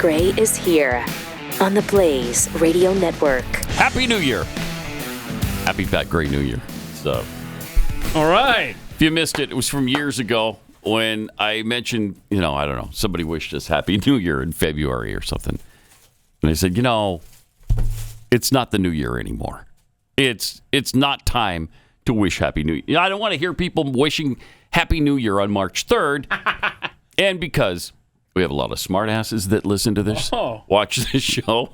Gray is here on the Blaze Radio Network. Happy New Year. Happy Pat Gray New Year. So, all right. If you missed it, it was from years ago when I mentioned, I don't know, somebody wished us Happy New Year in February or something. And I said, it's not the New Year anymore. It's not time to wish Happy New Year. I don't want to hear people wishing Happy New Year on March 3rd. And because we have a lot of smartasses that listen to this, watch this show.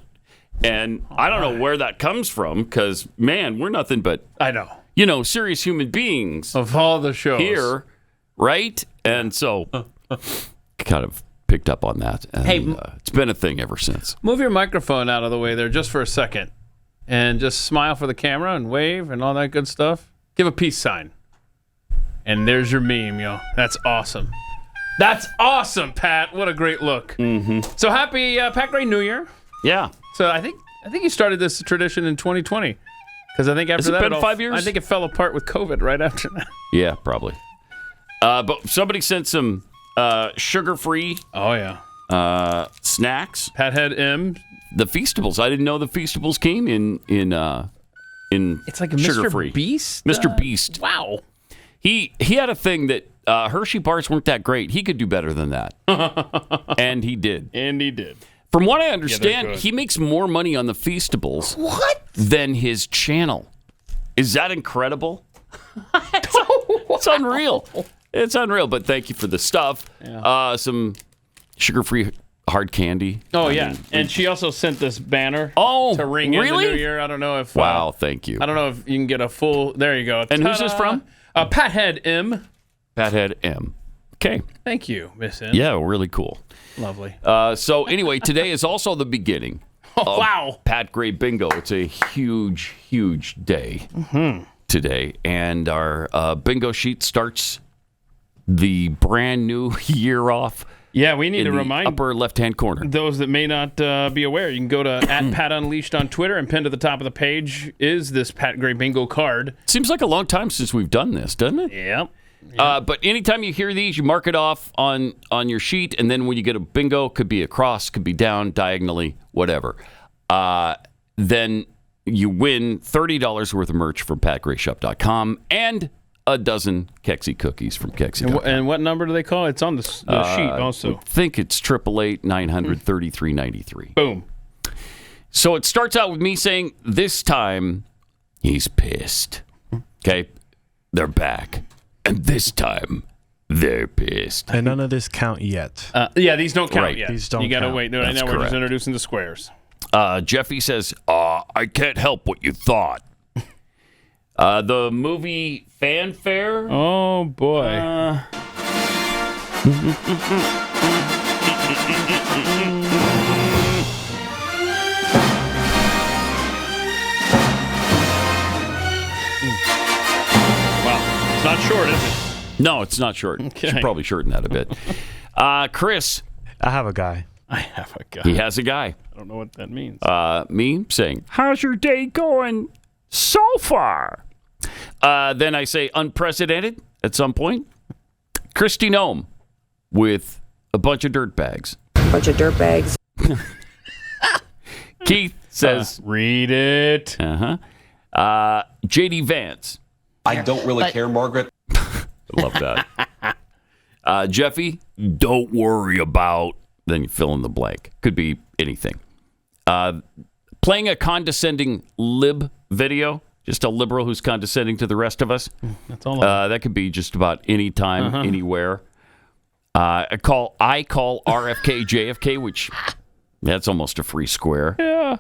And I don't know where that comes from because, man, we're nothing but, I know. Serious human beings. Of all the shows. Here, right? And so, kind of picked up on that. And, it's been a thing ever since. Move your microphone out of the way there just for a second. And just smile for the camera and wave and all that good stuff. Give a peace sign. And there's your meme, That's awesome. That's awesome, Pat. What a great look. Mm-hmm. So happy Pat Gray New Year. Yeah. So I think you started this tradition in 2020. Because I think after that, been 5 years? I think it fell apart with COVID right after that. Yeah, probably. But somebody sent some sugar-free snacks. Pat had M. The Feastables. I didn't know the Feastables came in it's like a sugar-free. Mr. Beast? Mr. Beast. Wow. He had a thing that Hershey bars weren't that great. He could do better than that. And he did. From what I understand, he makes more money on the Feastables than his channel. Is that incredible? It's unreal. It's unreal, but thank you for the stuff. Yeah. Some sugar-free hard candy. Oh, and she also sent this banner to ring in the New Year. I don't know if... Wow, thank you. I don't know if you can get a full... There you go. And who's this from? Pathead M. Pathead M. Okay. Thank you, Miss M. Yeah, really cool. Lovely. So anyway, today is also the beginning of Pat Gray Bingo. It's a huge, huge day today. And our bingo sheet starts the brand new year off. Yeah, we need to remind upper left-hand corner. Those that may not be aware, you can go to @PatUnleashed on Twitter, and pinned to the top of the page is this Pat Gray Bingo card. Seems like a long time since we've done this, doesn't it? Yep. But anytime you hear these, you mark it off on your sheet, and then when you get a bingo, could be across, could be down, diagonally, whatever. Then you win $30 worth of merch from PatGrayShop.com and a dozen Kexi cookies from Kexi. And what number do they call it? It's on the sheet also. I think it's 888-900-3393. Boom. So it starts out with me saying, this time he's pissed. Okay? They're back. And this time they're pissed. And none of this count yet. These don't count yet. These don't You got to count. wait. That's now correct. we're just introducing the squares. Jeffy says, I can't help what you thought. The movie Fanfare. Oh, boy. It's not short, is it? No, it's not short. Okay. Should probably shorten that a bit. Chris. I have a guy. He has a guy. I don't know what that means. Me saying, how's your day going so far? Then I say unprecedented at some point. Christy Nome with a bunch of dirt bags. Keith says, read it. JD Vance. I don't really care, Margaret. I love that. Jeffy, don't worry about, then you fill in the blank. Could be anything. Playing a condescending lib video, just a liberal who's condescending to the rest of us. That's all. That could be just about any time, anywhere. I call RFK JFK, which that's almost a free square. Yeah.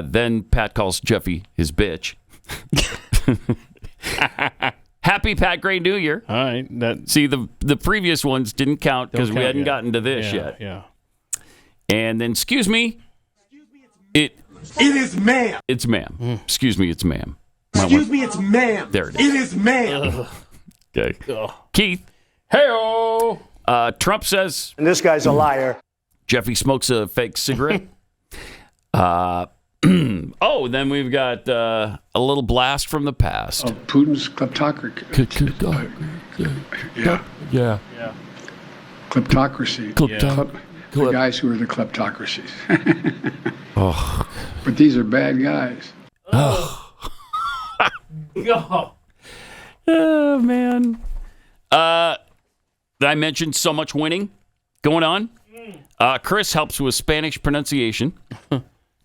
Then Pat calls Jeffy his bitch. Happy Pat Gray New Year. All right. See, the previous ones didn't count because we hadn't gotten to this yet. Yeah. And then, excuse me. It is ma'am. It's ma'am. Excuse me, it's ma'am. Excuse me, it's ma'am. There it is. It is ma'am. Okay. Keith. Hey-o. Trump says. And this guy's a liar. Jeffy smokes a fake cigarette. Then we've got a little blast from the past. Of Putin's kleptocracy. Yeah. Kleptocracy. The guys who are the kleptocracies. But these are bad guys. Oh, man. I mentioned so much winning going on. Chris helps with Spanish pronunciation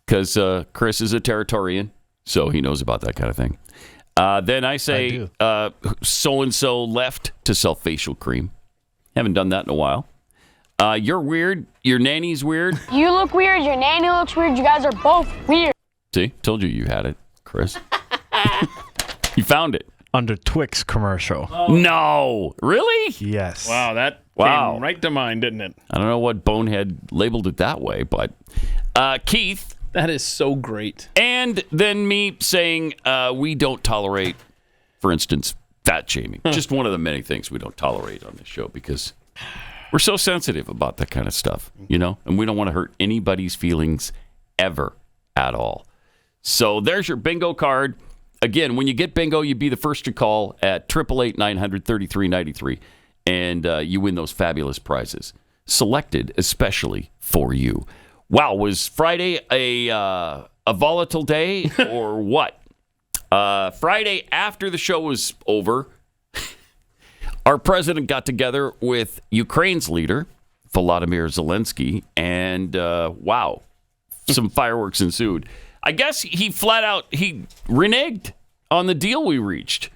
because Chris is a Territorian, so he knows about that kind of thing. Then I say so-and-so left to sell facial cream. Haven't done that in a while. You're weird. Your nanny's weird. You look weird. Your nanny looks weird. You guys are both weird. See? Told you had it, Chris. You found it. Under Twix commercial. No. Really? Yes. Wow, that came right to mind, didn't it? I don't know what bonehead labeled it that way, but Keith. That is so great. And then me saying we don't tolerate, for instance, fat shaming. Just one of the many things we don't tolerate on this show because we're so sensitive about that kind of stuff, you know, and we don't want to hurt anybody's feelings ever at all. So there's your bingo card. Again, when you get bingo, you be the first to call at 888-900-3393, and you win those fabulous prizes, selected especially for you. Wow, was Friday a volatile day or what? Friday after the show was over, our president got together with Ukraine's leader, Volodymyr Zelensky, and wow, some fireworks ensued. I guess he flat out reneged on the deal we reached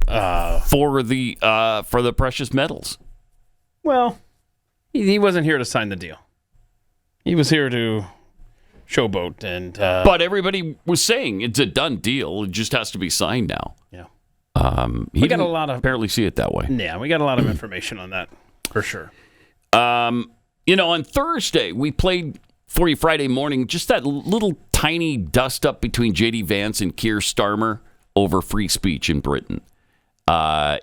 for the precious metals. Well, he wasn't here to sign the deal. He was here to showboat and. But everybody was saying it's a done deal. It just has to be signed now. Yeah. He got a lot of apparently see it that way. Yeah, we got a lot of information on that for sure. You know, on Thursday we played for you Friday morning just that little tiny dust up between J.D. Vance and Keir Starmer over free speech in Britain.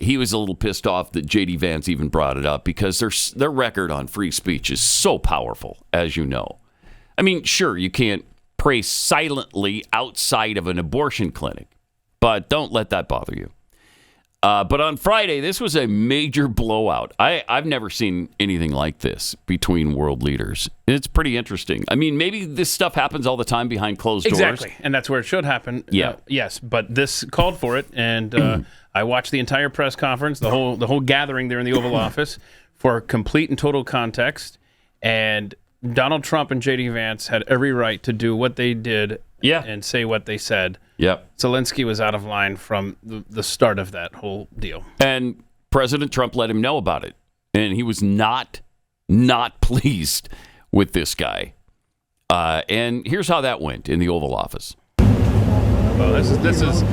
He was a little pissed off that J.D. Vance even brought it up because their record on free speech is so powerful, as you know. I mean, sure, you can't pray silently outside of an abortion clinic, but don't let that bother you. But on Friday, this was a major blowout. I've never seen anything like this between world leaders. It's pretty interesting. I mean, maybe this stuff happens all the time behind closed doors. Exactly, and that's where it should happen. Yeah. Yes, but this called for it, and I watched the entire press conference, the whole gathering there in the Oval Office for complete and total context. And Donald Trump and J.D. Vance had every right to do what they did and say what they said. Yep. Zelensky was out of line from the start of that whole deal. And President Trump let him know about it. And he was not pleased with this guy. And here's how that went in the Oval Office. Oh, this is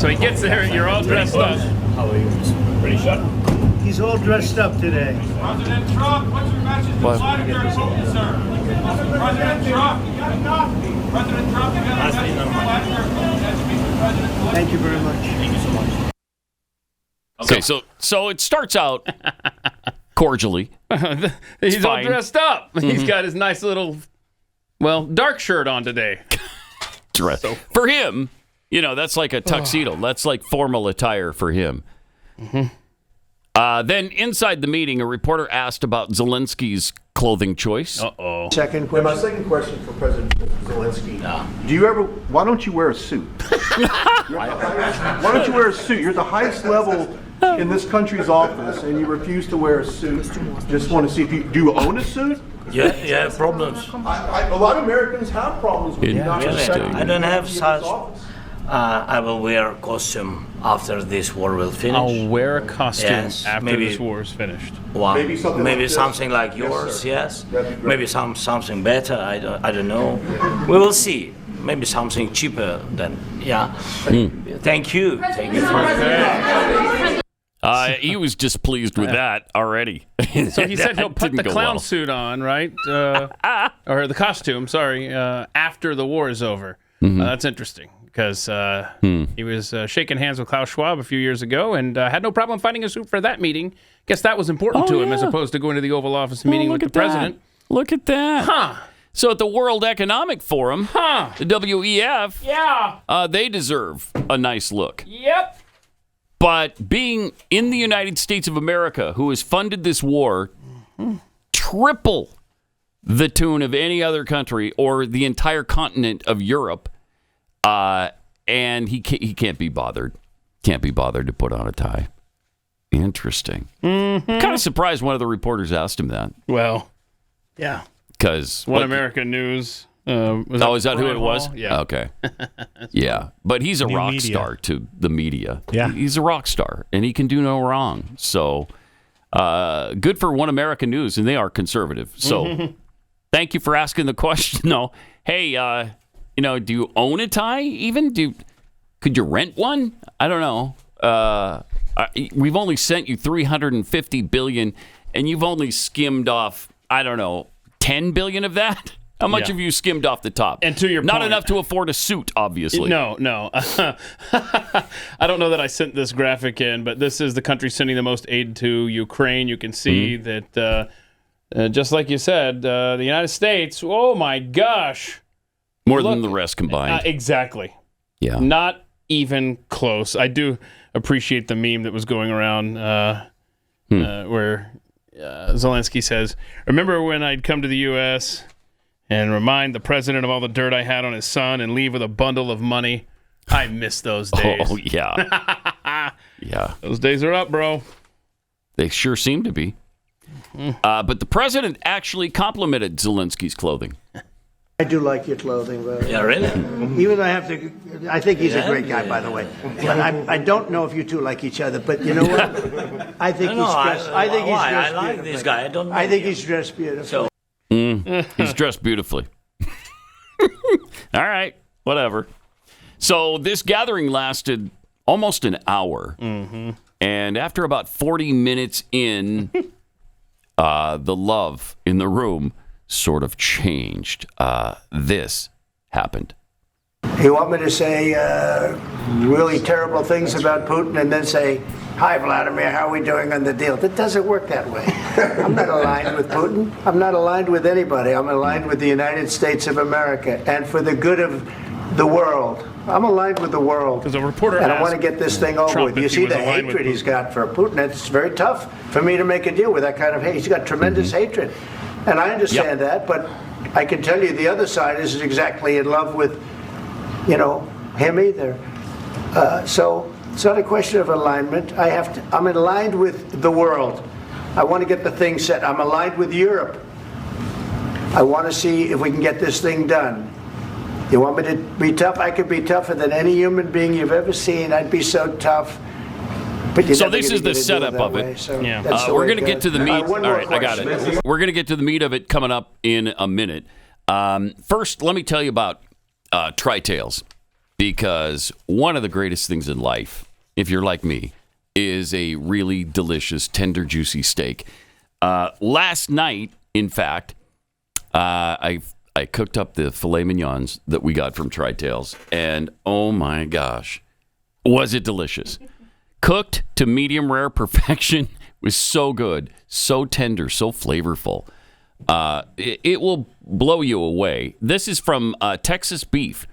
so he gets there and you're all dressed up. How are you? Pretty sharp. He's all dressed up today. President Trump, what's your message to Vladimir Putin, sir? President Trump, you got a copy. President Trump, you got a message to Vladimir Putin. Thank you very much. Thank you so much. Okay, so it starts out cordially. He's all dressed up. He's got his nice little, dark shirt on today. For him, you know, that's like a tuxedo. That's like formal attire for him. Then inside the meeting, a reporter asked about Zelensky's clothing choice. Uh-oh. Second question. My second question for President Zelensky. Why don't you wear a suit? Why don't you wear a suit? You're at the highest level in this country's office, and you refuse to wear a suit. Just want to see if do you own a suit? Yeah, problems. A lot of Americans have problems with not respecting. I don't have such. I will wear a costume after this war will finish. I'll wear a costume after maybe, this war is finished. Well, maybe something like this. yours, yes. Great. Maybe something better. I don't know. We will see. Maybe something cheaper than Thank you. Thank you for he was displeased with that already. So he said he'll put the clown suit on, right? Or the costume, sorry, after the war is over. That's interesting because he was shaking hands with Klaus Schwab a few years ago and had no problem finding a suit for that meeting. Guess that was important to him as opposed to going to the Oval Office meeting with the president. Look at that. Huh. So at the World Economic Forum, the WEF, they deserve a nice look. Yep. But being in the United States of America, who has funded this war triple the tune of any other country or the entire continent of Europe, and he can't be bothered. Can't be bothered to put on a tie. Interesting. Mm-hmm. Kind of surprised one of the reporters asked him that. Well, yeah. Because One American News. Is that who it was? Yeah. Okay. Yeah. But he's a rock star to the media. Yeah. He's a rock star, and he can do no wrong. So good for One American News, and they are conservative. So thank you for asking the question, though. Hey, do you own a tie even? Could you rent one? I don't know. We've only sent you $350 billion, and you've only skimmed off, I don't know, $10 billion of that? How much have you skimmed off the top? And to your Not point, enough to afford a suit, obviously. No. I don't know that I sent this graphic in, but this is the country sending the most aid to Ukraine. You can see that, just like you said, the United States, oh my gosh. More than the rest combined. Exactly. Yeah. Not even close. I do appreciate the meme that was going around where Zelensky says, "Remember when I'd come to the U.S. and remind the president of all the dirt I had on his son and leave with a bundle of money? I miss those days." Oh, yeah. Yeah. Those days are up, bro. They sure seem to be. But the president actually complimented Zelensky's clothing. I do like your clothing, but Yeah, really? even I think he's a great guy, by the way. But I don't know if you two like each other. But you know what? I think he's dressed. I think he's dressed I like this guy. I don't know. I think he's dressed beautiful. He's dressed beautifully. All right, whatever. So this gathering lasted almost an hour. And after about 40 minutes in, the love in the room sort of changed. This happened. You want me to say really terrible things about Putin and then say, "Hi, Vladimir, how are we doing on the deal?" That doesn't work that way. I'm not aligned with Putin. I'm not aligned with anybody. I'm aligned with the United States of America and for the good of the world. I'm aligned with the world. Because a reporter and I want to get this thing over Trump with. You see the hatred he's got for Putin. It's very tough for me to make a deal with that kind of hate. He's got tremendous hatred. And I understand that, but I can tell you the other side isn't exactly in love with, him either. So it's not a question of alignment. I'm aligned with the world. I want to get the thing set. I'm aligned with Europe. I want to see if we can get this thing done. You want me to be tough? I could be tougher than any human being you've ever seen. I'd be so tough. So this is the setup of it. We're going to get to the meat. All right, I got it. We're going to get to the meat of it coming up in a minute. First, let me tell you about tri-tails, because one of the greatest things in life, if you're like me, is a really delicious, tender, juicy steak. Last night, in fact, I cooked up the filet mignons that we got from Tri-Tails, and oh my gosh, was it delicious. Cooked to medium rare perfection. Was so good, so tender, so flavorful. It will blow you away. This is from Texas beef,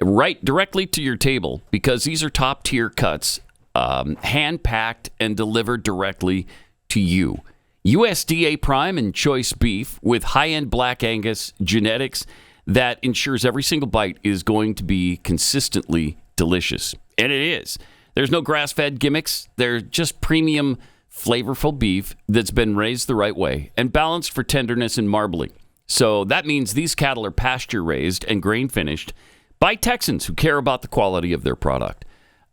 right directly to your table, because these are top tier cuts, hand packed and delivered directly to you. USDA prime and choice beef with high end Black Angus genetics that ensures every single bite is going to be consistently delicious, and it is. There's no grass-fed gimmicks. They're just premium, flavorful beef that's been raised the right way and balanced for tenderness and marbling. So that means these cattle are pasture-raised and grain-finished by Texans who care about the quality of their product.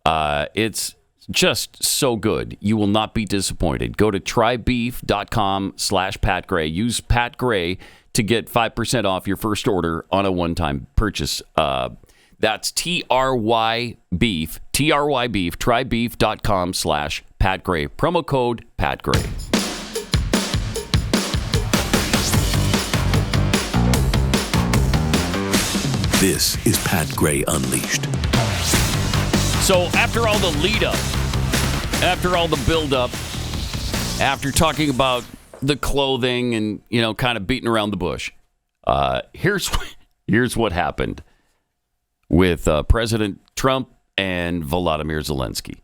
It's just so good. You will not be disappointed. Go to trybeef.com/Pat Gray. Use Pat Gray to get 5% off your first order on a one-time purchase. That's TRY Beef, trybeef, trybeef.com/Pat Gray. Promo code Pat Gray. This is Pat Gray Unleashed. So after all the lead up, after all the build up, after talking about the clothing and, kind of beating around the bush, here's what happened with President Trump and Volodymyr Zelensky.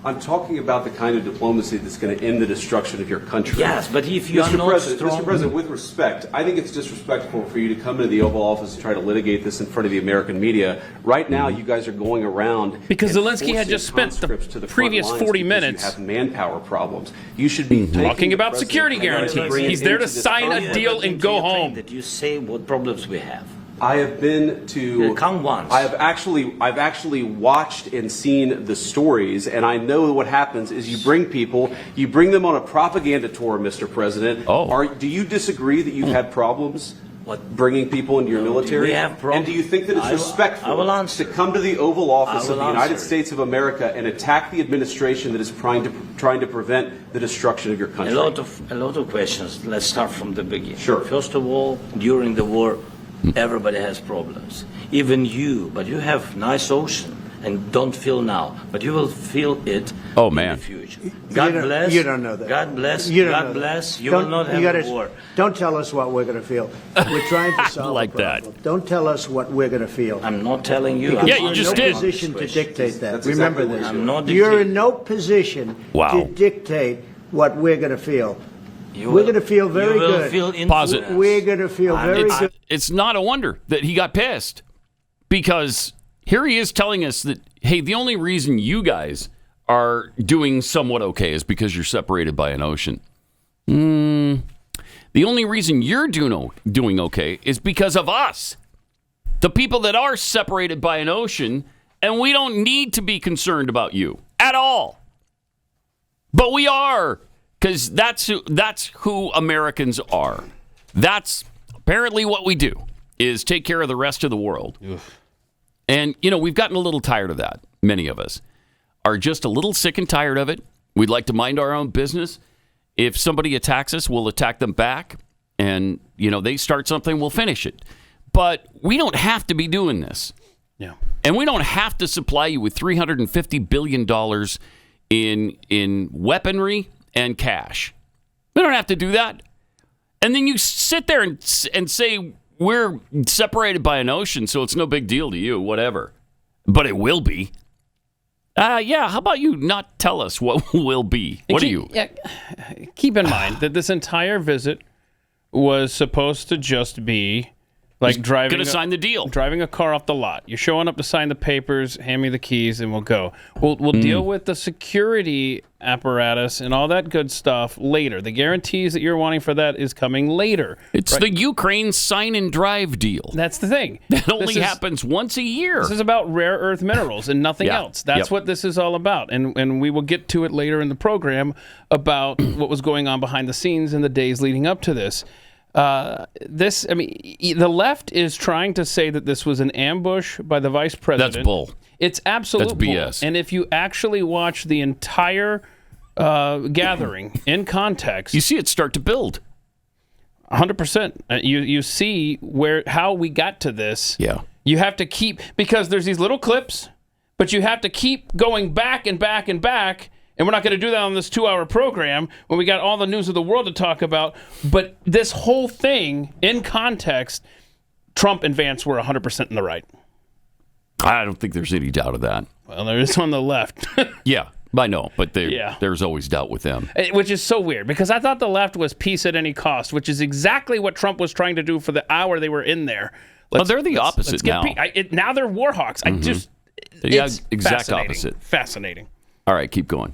I'm talking about the kind of diplomacy that's going to end the destruction of your country. Yes, but if you are not strong... Mr. President, with respect, I think it's disrespectful for you to come into the Oval Office and try to litigate this in front of the American media. Right now, you guys are going around... Because Zelensky had just spent the previous 40 minutes... You have manpower problems. You should be talking about security guarantees. He's there to sign a deal and go home. That you say what problems we have. I have been to... Come once. I've actually watched and seen the stories, and I know what happens is you bring them on a propaganda tour, Mr. President. Do you disagree that you've had problems bringing people into your military? We have problems. And do you think that it's respectful to come to the Oval Office of the United States of America and attack the administration that is trying to prevent the destruction of your country? A lot of questions. Let's start from the beginning. Sure. First of all, during the war, everybody has problems. Even you, but you have nice ocean and don't feel now, but you will feel it in the future. God bless. You don't know that. God bless. You don't God know bless. That. You will not have a war. Don't tell us what we're going to feel. We're trying to solve like a problem. that. Don't tell us what we're going to feel. I'm not telling you. Because you just did. You're in no position to dictate that. That's Remember exactly this. I'm not You're in no position to dictate what we're going to feel. We're going to feel very good. Pause it. We're going to feel very good. It's not a wonder that he got pissed, because here he is telling us that, hey, the only reason you guys are doing somewhat okay is because you're separated by an ocean. The only reason you're doing okay is because of us, the people that are separated by an ocean, and we don't need to be concerned about you at all. But we are. Because that's who Americans are. That's apparently what we do, is take care of the rest of the world. And, we've gotten a little tired of that. Many of us are just a little sick and tired of it. We'd like to mind our own business. If somebody attacks us, we'll attack them back. And, they start something, we'll finish it. But we don't have to be doing this. Yeah. And we don't have to supply you with $350 billion in weaponry and cash. We don't have to do that. And then you sit there and say, we're separated by an ocean, so it's no big deal to you, whatever. But it will be. How about you not tell us what will be? What are you? Keep in mind that this entire visit was supposed to just be like driving. Going to sign the deal. Driving a car off the lot. You're showing up to sign the papers, hand me the keys, and we'll go. We'll deal with the security apparatus and all that good stuff later. The guarantees that you're wanting for that is coming later. It's the Ukraine sign and drive deal. That's the thing. That only happens once a year. This is about rare earth minerals and nothing else. That's what this is all about. And we will get to it later in the program about what was going on behind the scenes in the days leading up to this. The left is trying to say that this was an ambush by the vice president. That's bull. It's absolute bull. BS. And if you actually watch the entire gathering in context, you see it start to build. 100%. You see how we got to this. Yeah. You have to keep, because there's these little clips, but you have to keep going back and back and back. And we're not going to do that on this 2-hour program when we got all the news of the world to talk about. But this whole thing, in context, Trump and Vance were 100% in the right. I don't think there's any doubt of that. Well, there is on the left. Yeah, I know, but there's always doubt with them. Which is so weird, because I thought the left was peace at any cost, which is exactly what Trump was trying to do for the hour they were in there. They're the opposite now. Now they're war hawks. It's exact opposite. Fascinating. All right, keep going.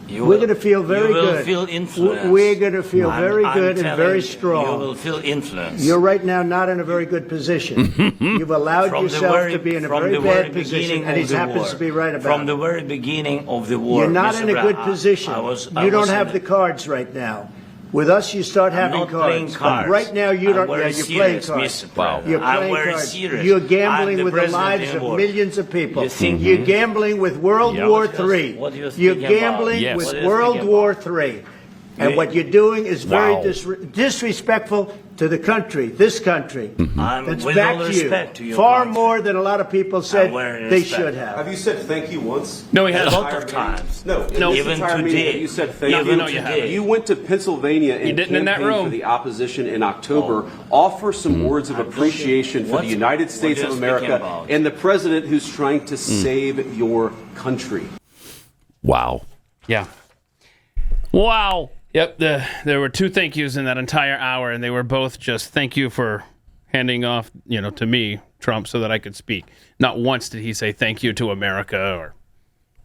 We're going to feel very good. You will feel influenced. We're going to feel very good and very strong. You will feel influenced. You're right now not in a very good position. You've allowed yourself to be in a very bad position, and he happens to be right about it. From the very beginning of the war. You're not in a good position. You don't have the cards right now. With us, you start having cards. Right now, you don't. You're playing cards. Wow. You're playing cards. Serious. You're gambling with the lives of millions of people. You're gambling with World War III. You're gambling with World War III. And what you're doing is very disrespectful to the country, this country. That's back to you. Far more than a lot of people said they should have. Have you said thank you once? No, he has. A lot of times. No, even today. You said thank you. You went to Pennsylvania and campaigned for the opposition in October. Offer some words of appreciation for the United States of America and the president who's trying to save your country. Wow. Yeah. Wow. Yep. There were 2 thank yous in that entire hour, and they were both just thank you for handing off, to me, Trump, so that I could speak. Not once did he say thank you to America or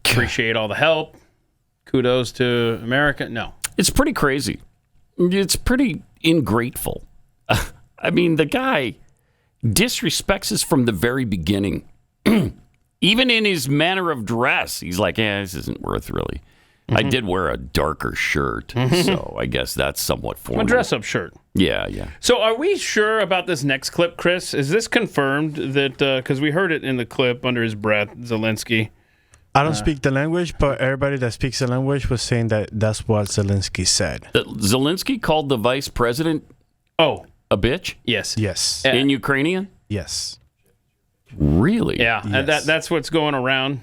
appreciate all the help. Kudos to America. No. It's pretty crazy. It's pretty ingrateful. I mean, the guy disrespects us from the very beginning. Even in his manner of dress, he's like, this isn't worth really. Mm-hmm. I did wear a darker shirt, so I guess that's somewhat formal. A dress-up shirt. Yeah. So are we sure about this next clip, Chris? Is this confirmed that, because we heard it in the clip under his breath, Zelensky. I don't speak the language, but everybody that speaks the language was saying that that's what Zelensky said. That Zelensky called the vice president a bitch? Yes. In Ukrainian? Yes. Really? Yeah, yes. And that's what's going around.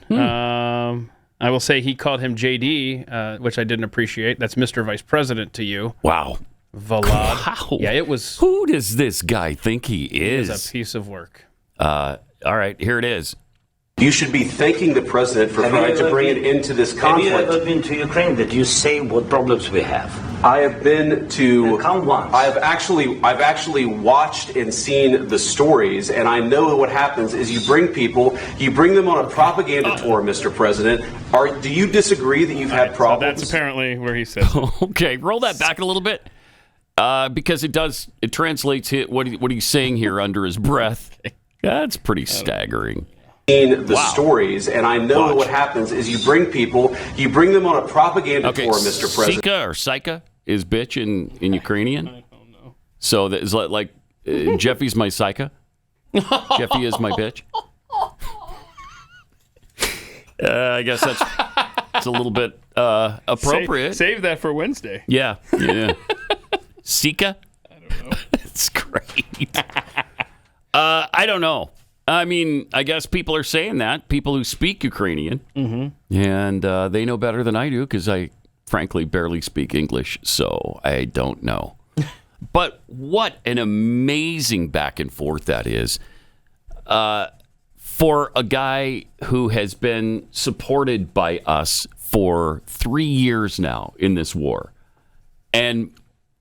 I will say he called him JD, which I didn't appreciate. That's Mr. Vice President to you. Wow. Vlad. Wow. Yeah, it was... Who does this guy think he is? It was a piece of work. All right, here it is. You should be thanking the president for trying to bring an end to this conflict. Have you ever been to Ukraine? That you say what problems we have? I have been to. Come once. I've actually watched and seen the stories, and I know what happens is you bring them on a propaganda tour, Mr. President. Do you disagree that you've had problems? So that's apparently where he said. Okay, roll that back a little bit, because it translates what he's saying here under his breath. That's pretty staggering. The stories, and I know what happens is you bring them on a propaganda tour, Mr. President. Sika or Psycha is bitch in Ukrainian. I don't know. So that is like Jeffy's my Psycha. Jeffy is my bitch. I guess that's a little bit appropriate. Save that for Wednesday. Yeah. Sika? I don't know. It's great. I don't know. I mean, I guess people are saying that, people who speak Ukrainian, and they know better than I do because I, frankly, barely speak English, so I don't know. But what an amazing back and forth that is for a guy who has been supported by us for 3 years now in this war, and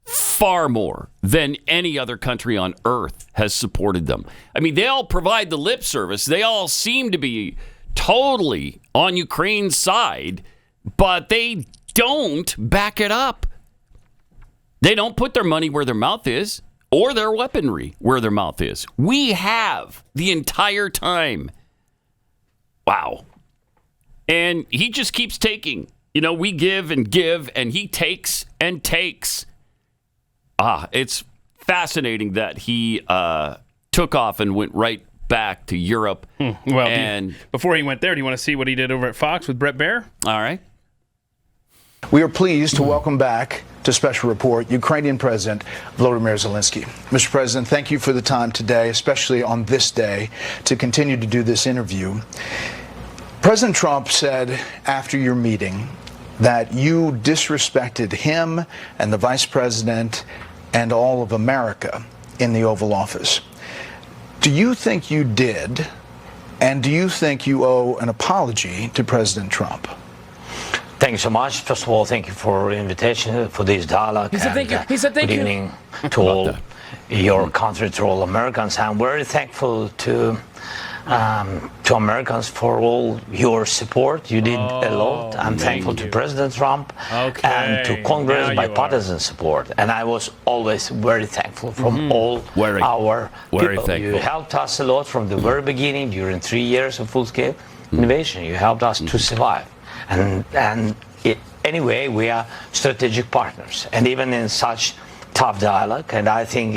far more than any other country on earth has supported them. I mean, they all provide the lip service. They all seem to be totally on Ukraine's side, but they don't back it up. They don't put their money where their mouth is or their weaponry where their mouth is. We have the entire time. Wow. And he just keeps taking. We give, and he takes and takes. It's fascinating that he took off and went right back to Europe. Well, and before he went there, do you want to see what he did over at Fox with Brett Baer? All right. We are pleased to welcome back to Special Report Ukrainian President Volodymyr Zelensky. Mr. President, thank you for the time today, especially on this day, to continue to do this interview. President Trump said after your meeting that you disrespected him and the vice president and all of America in the Oval Office. Do you think you did, and do you think you owe an apology to President Trump? Thank you so much. First of all, thank you for the invitation for this dialogue. He said thank you. He said thank you. Good evening to all your country, to all Americans. I'm very thankful to Americans for all your support. You did a lot. I'm thankful to President Trump and to Congress bipartisan support. And I was always very thankful from all our people. You helped us a lot from the very beginning during 3 years of full-scale innovation. You helped us to survive. Anyway, we are strategic partners. And even in such tough dialogue, and I think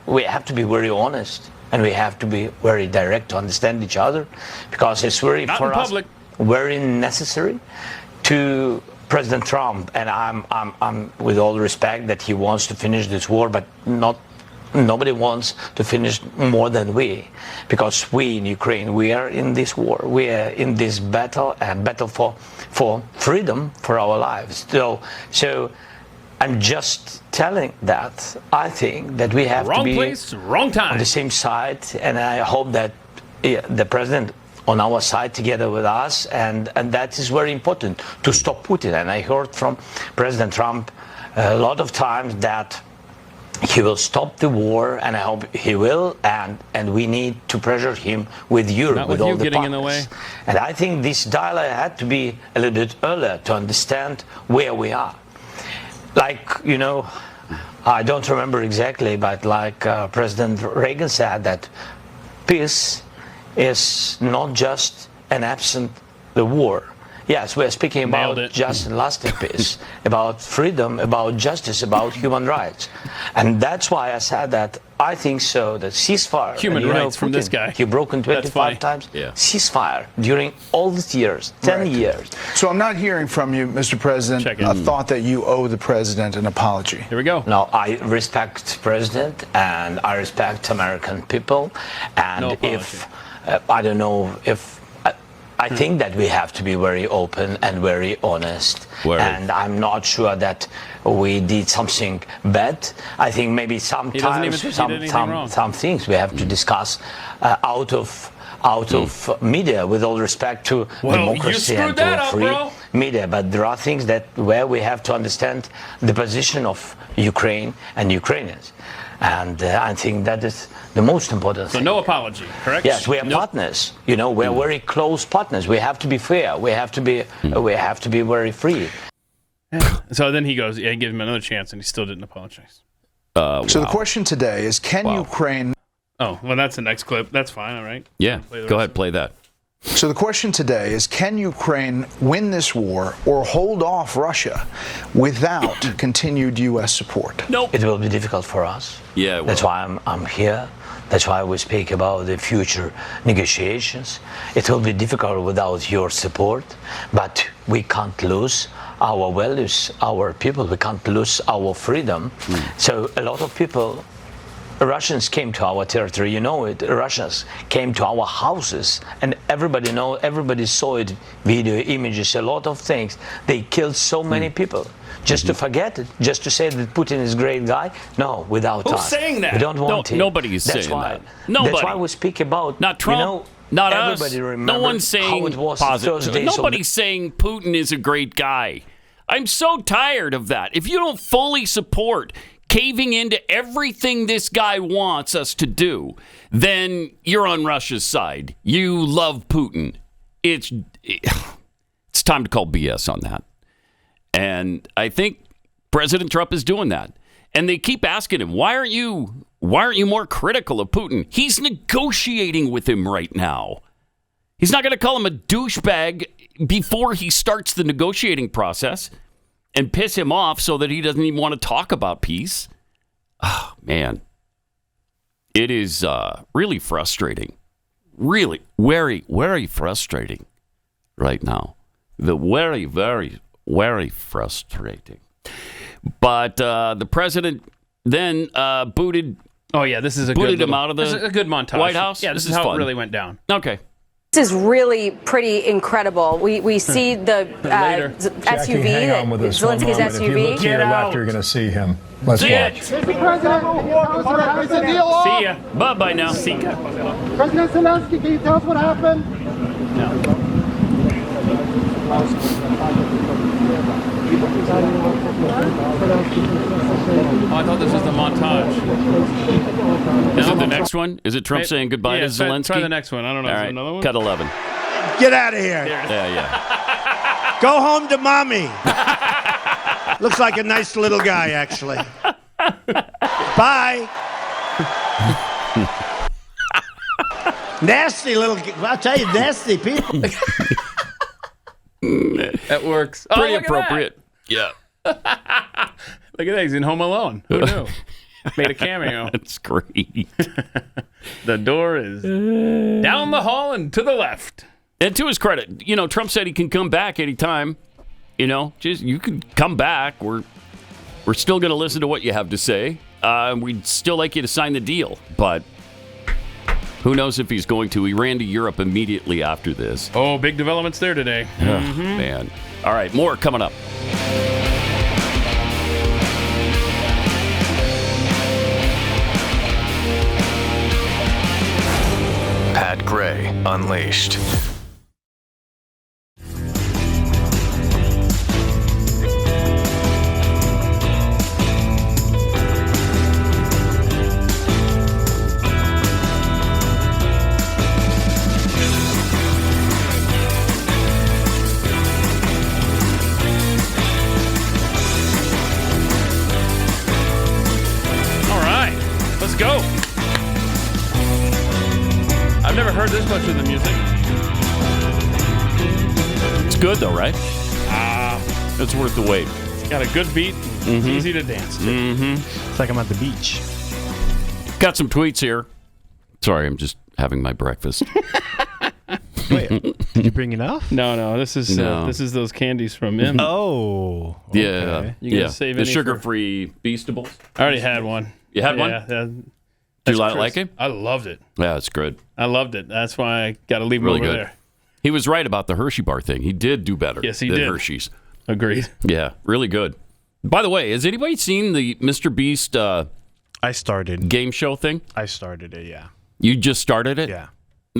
we have to be very honest. And we have to be very direct to understand each other, because it's very very necessary to President Trump. And I'm with all respect that he wants to finish this war, but nobody wants to finish more than we, because we in Ukraine, we are in this war, we are in this battle, a battle for freedom for our lives. So I'm just telling that I think that we have to be wrong place, wrong time, on the same side, and I hope that the president on our side together with us, and that is very important to stop Putin. And I heard from President Trump a lot of times that he will stop the war, and I hope he will, and we need to pressure him with Europe, Not with with all you the getting partners. in the way. And I think this dialogue had to be a little bit earlier to understand where we are. Like, you know, I don't remember exactly, but like President Reagan said, that peace is not just an absent the war. Yes, we're speaking about just and lasting peace, about freedom, about justice, about human rights. And that's why I said that I think so, that ceasefire. Human rights from this guy. He broken 25 times. Yeah. Ceasefire during all these years, 10 years. So I'm not hearing from you, Mr. President, a thought that you owe the president an apology. Here we go. No, I respect President and I respect American people. And No if, I don't know if, I think that we have to be very open and very honest. And I'm not sure that we did something bad. I think maybe sometimes some things we have to discuss out of media, with all respect to democracy and to free media. But there are things that where we have to understand the position of Ukraine and Ukrainians. And I think that is the most important thing. So no apology, correct? Yes, we are partners. You know, we're very close partners. We have to be fair. We have to be very free. So then he goes, yeah, he gave him another chance, and he still didn't apologize. So the question today is, can Ukraine... Oh, well, that's the next clip. That's fine, all right? Yeah, go ahead, play that. So the question today is, can Ukraine win this war or hold off Russia without continued U.S. support? Nope. It will be difficult for us. Yeah, That's why I'm here. That's why we speak about the future negotiations. It will be difficult without your support, but we can't lose our values, our people. We can't lose our freedom. So a lot of people, Russians came to our territory, you know it. Russians came to our houses, and everybody saw it, video, images, a lot of things. They killed so many people. Just to forget it, just to say that Putin is a great guy? No, without us. Who's saying that? We don't want him. Nobody's saying that. Nobody. That's why we speak about, not Trump, you know, not us. No one's saying positive. Nobody's saying Putin is a great guy. I'm so tired of that. If you don't fully support caving into everything this guy wants us to do, then you're on Russia's side. You love Putin. It's time to call BS on that. And I think President Trump is doing that. And they keep asking him, why aren't you more critical of Putin? He's negotiating with him right now. He's not going to call him a douchebag before he starts the negotiating process and piss him off so that he doesn't even want to talk about peace. Oh, man. It is really frustrating. Really, very, very frustrating right now. Very, very, very frustrating. But the president then booted. Oh yeah, this is a booted good him out of the this is a good montage. White House. Yeah, this is how fun. it really went down. Okay. This is really pretty incredible. We see the SUV, hang on with us one Zelensky's moment. SUV. If you look to your left, you're going to see him. Let's See watch. it. See ya. Bye-bye now. See ya. President Zelensky, can you tell us what happened? Oh, I thought this was the montage. Is it the next one? Is it Trump saying goodbye to Zelensky? Try the next one. I don't know. All Is there right. another one? Cut 11. Get out of here. Yeah. Go home to mommy. Looks like a nice little guy, actually. Bye. Nasty little, I'll tell you, nasty people. That works. Pretty look at appropriate. Yeah. Look at that. He's in Home Alone. Who knew? Made a cameo. That's great. The door is down the hall and to the left. And to his credit, Trump said he can come back anytime. Just you can come back. We're still going to listen to what you have to say. We'd still like you to sign the deal, but who knows if he's going to. He ran to Europe immediately after this. Oh, big developments there today. Man. All right, more coming up. Pat Pat Gray Unleashed. Let's go. I've never heard this much of the music. It's good though, right? It's worth the wait. It's got a good beat. It's easy to dance to. It's like I'm at the beach. Got some tweets here. Sorry, I'm just having my breakfast. Wait, did you bring enough? No. This is those candies from him. Oh, okay. Yeah. You gonna save the any sugar-free Beastables? I already had one. You had one? Yeah. Do you like it? I loved it. Yeah, it's good. I loved it. That's why I got to leave him Really over good. there. He was right about the Hershey bar thing. He did do better Yes, he than did. Hershey's. Agreed. Yeah, really good. By the way, has anybody seen the Mr. Beast I started game show thing? I started it, yeah. You just started it? Yeah.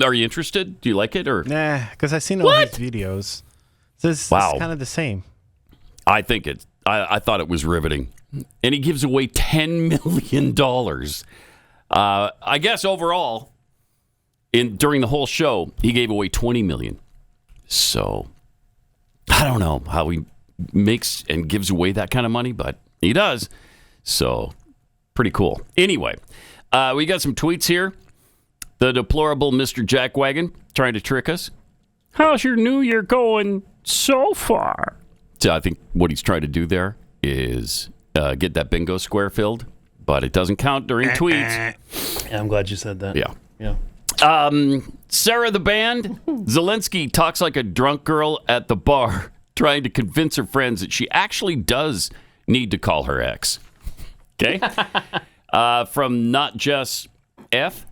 Are you interested? Do you like it? Or Nah, because I've seen all these videos. So it's kind of the same. I think it. I thought it was riveting. And he gives away $10 million. I guess overall, during the whole show, he gave away $20 million. So I don't know how he makes and gives away that kind of money, but he does. So pretty cool. Anyway, we got some tweets here. The deplorable Mr. Jackwagon trying to trick us. How's your new year going so far? So I think what he's trying to do there is get that bingo square filled, but it doesn't count during tweets. Yeah, I'm glad you said that. Yeah. Sarah the band. Zelensky talks like a drunk girl at the bar, trying to convince her friends that she actually does need to call her ex. Okay? From Not Just F.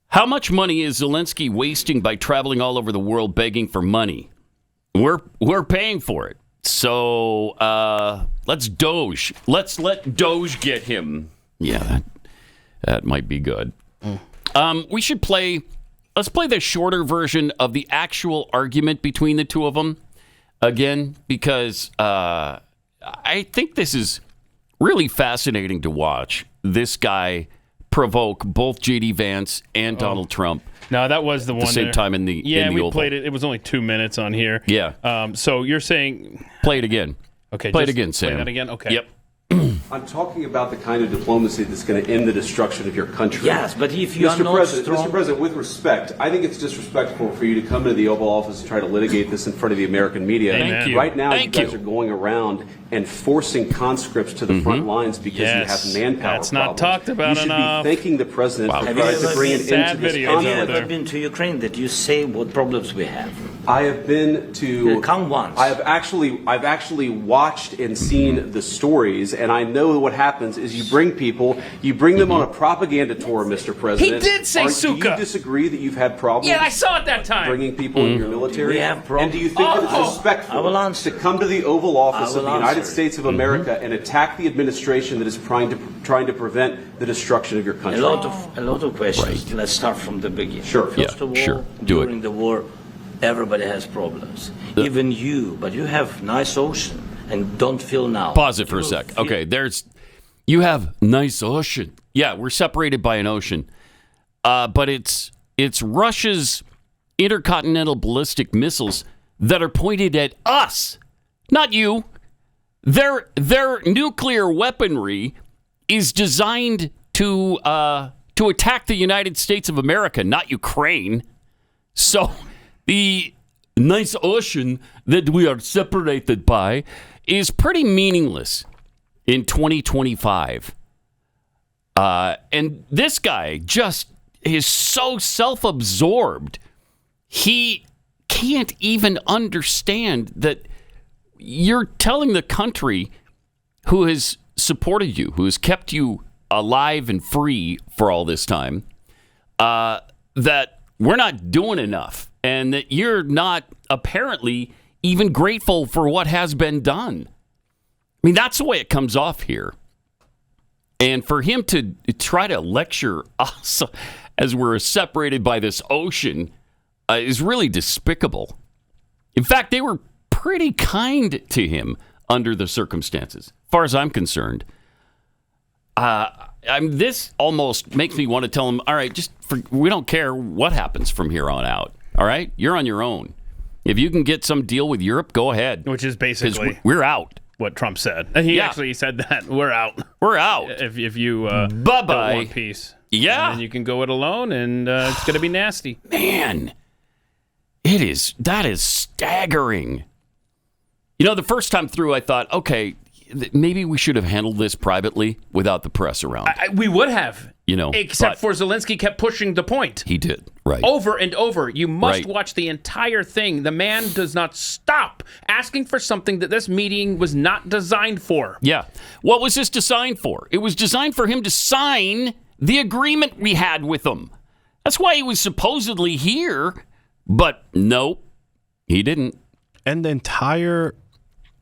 How much money is Zelensky wasting by traveling all over the world begging for money? We're paying for it. So let's Doge. Let's let Doge get him. Yeah, that might be good. We should play. Let's play the shorter version of the actual argument between the two of them again, because I think this is really fascinating to watch. This guy provoke both J.D. Vance and Donald Trump. No, that was the one. At the same time in the we Oval. played it. It was only 2 minutes on here. Yeah. So you're saying play it again? Okay. Play it again, Sam. Play that again. Okay. Yep. I'm talking about the kind of diplomacy that's going to end the destruction of your country. Yes, but if you are not Mr. President, with respect, I think it's disrespectful for you to come into the Oval Office and try to litigate this in front of the American media. Thank you. Right now, you guys are going around and forcing conscripts to the front lines because you have manpower that's not problems. talked about enough. You should be thanking the president for Have you trying to bring an end to this Have you conflict. ever been to Ukraine that you say what problems we have? I have been to. Come once. I've actually watched and seen the stories, and I know what happens is you bring them on a propaganda tour, Mr. President. He did say Do Suka. you disagree that you've had problems? Yeah, I saw it that time. Bringing people in your military. We have problems. And do you think that it's respectful to come to the Oval Office of the United States of America and attack the administration that is trying to prevent the destruction of your country? A lot of questions. Right. Let's start from the beginning. Sure. First of all, during the war, everybody has problems. Even you, but you have nice ocean and don't feel now. Pause it for a sec. Okay, you have nice ocean. Yeah, we're separated by an ocean. But it's Russia's intercontinental ballistic missiles that are pointed at us, not you. Their nuclear weaponry is designed to attack the United States of America, not Ukraine. So the nice ocean that we are separated by is pretty meaningless in 2025. And this guy just is so self-absorbed. He can't even understand that you're telling the country who has supported you, who has kept you alive and free for all this time, that we're not doing enough and that you're not apparently even grateful for what has been done. I mean, that's the way it comes off here. And for him to try to lecture us as we're separated by this ocean is really despicable. In fact, they were pretty kind to him under the circumstances, as far as I'm concerned. This almost makes me want to tell him, all right, we don't care what happens from here on out. All right? You're on your own. If you can get some deal with Europe, go ahead. Which is basically we're out. What Trump said. He actually said that. We're out. We're out. If you don't want peace. Yeah. And then you can go it alone, and it's going to be nasty. Man, that is staggering. You know, the first time through, I thought, okay, maybe we should have handled this privately without the press around. We would have. You know, except for Zelensky kept pushing the point. He did, right. Over and over. You must watch the entire thing. The man does not stop asking for something that this meeting was not designed for. Yeah. What was this designed for? It was designed for him to sign the agreement we had with him. That's why he was supposedly here. But no, he didn't. And the entire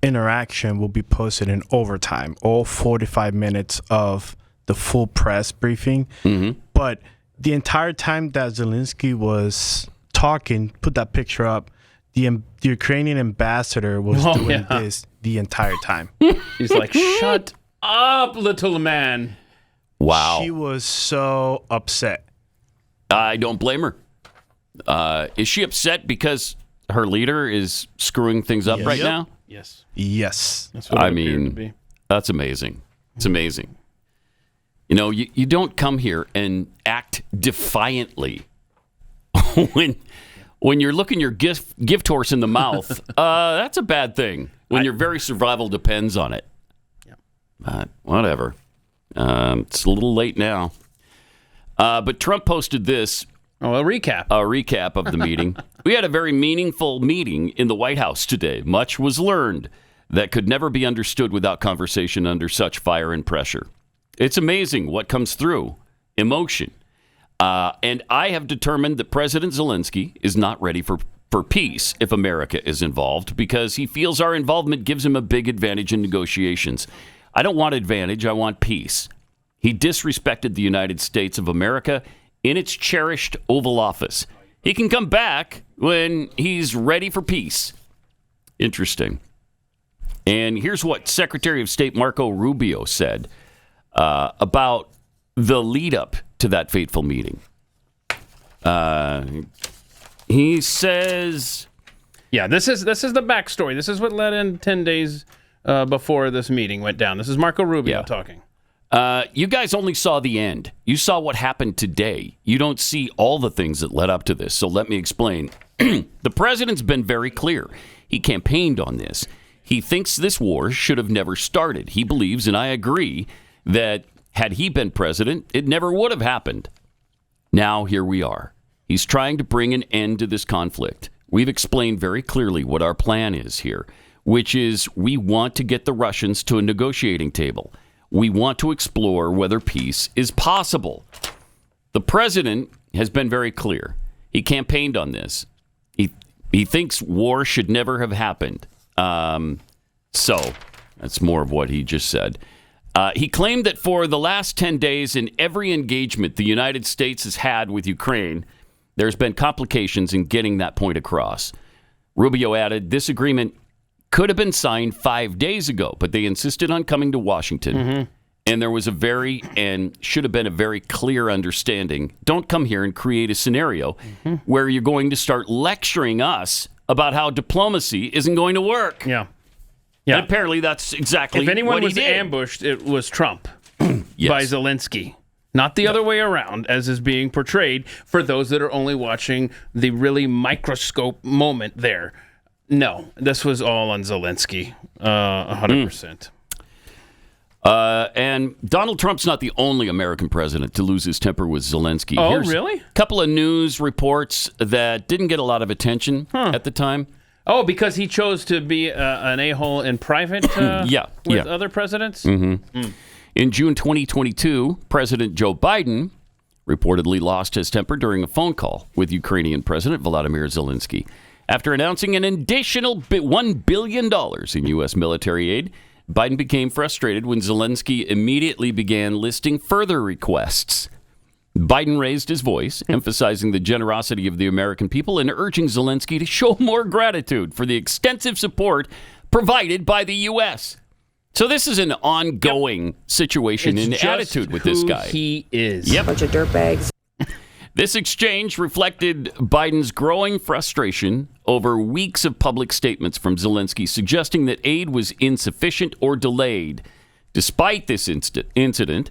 interaction will be posted in overtime, all 45 minutes of the full press briefing. Mm-hmm. But the entire time that Zelensky was talking, put that picture up, the Ukrainian ambassador was doing this the entire time. He's like, shut up, little man. Wow. She was so upset. I don't blame her. Is she upset because her leader is screwing things up right now? Yes. Yes. That's what it appeared to be. That's amazing. It's amazing. You know, you don't come here and act defiantly when you're looking your gift horse in the mouth. That's a bad thing when your very survival depends on it. Yeah. But whatever. It's a little late now. But Trump posted this. Oh, a recap. A recap of the meeting. We had a very meaningful meeting in the White House today. Much was learned that could never be understood without conversation under such fire and pressure. It's amazing what comes through. Emotion. And I have determined that President Zelensky is not ready for peace if America is involved because he feels our involvement gives him a big advantage in negotiations. I don't want advantage. I want peace. He disrespected the United States of America in its cherished Oval Office. He can come back when he's ready for peace. Interesting. And here's what Secretary of State Marco Rubio said about the lead up to that fateful meeting. He says... Yeah, this is the backstory. This is what led in 10 days before this meeting went down. This is Marco Rubio talking. You guys only saw the end. You saw what happened today. You don't see all the things that led up to this. So let me explain. The president's been very clear. He campaigned on this. He thinks this war should have never started. He believes, and I agree, that had he been president, it never would have happened. Now, here we are. He's trying to bring an end to this conflict. We've explained very clearly what our plan is here, which is we want to get the Russians to a negotiating table. We want to explore whether peace is possible. The president has been very clear. He campaigned on this. He thinks war should never have happened. So that's more of what he just said. He claimed that for the last 10 days in every engagement the United States has had with Ukraine, there's been complications in getting that point across. Rubio added, this agreement could have been signed 5 days ago, but they insisted on coming to Washington. Mm-hmm. And there was should have been a very clear understanding. Don't come here and create a scenario where you're going to start lecturing us about how diplomacy isn't going to work. Yeah. And apparently that's exactly what he did. If anyone was ambushed, it was Trump by Zelensky. Not the other way around, as is being portrayed for those that are only watching the really microscope moment there. No, this was all on Zelensky, 100%. And Donald Trump's not the only American president to lose his temper with Zelensky. Oh, really? A couple of news reports that didn't get a lot of attention at the time. Oh, because he chose to be an a-hole in private with other presidents? Mm-hmm. Mm. In June 2022, President Joe Biden reportedly lost his temper during a phone call with Ukrainian President Volodymyr Zelensky. After announcing an additional $1 billion in U.S. military aid, Biden became frustrated when Zelensky immediately began listing further requests. Biden raised his voice, emphasizing the generosity of the American people and urging Zelensky to show more gratitude for the extensive support provided by the U.S. So this is an ongoing situation It's and just attitude with this who guy. he is. Yep. Bunch of dirtbags. This exchange reflected Biden's growing frustration over weeks of public statements from Zelensky suggesting that aid was insufficient or delayed. Despite this incident,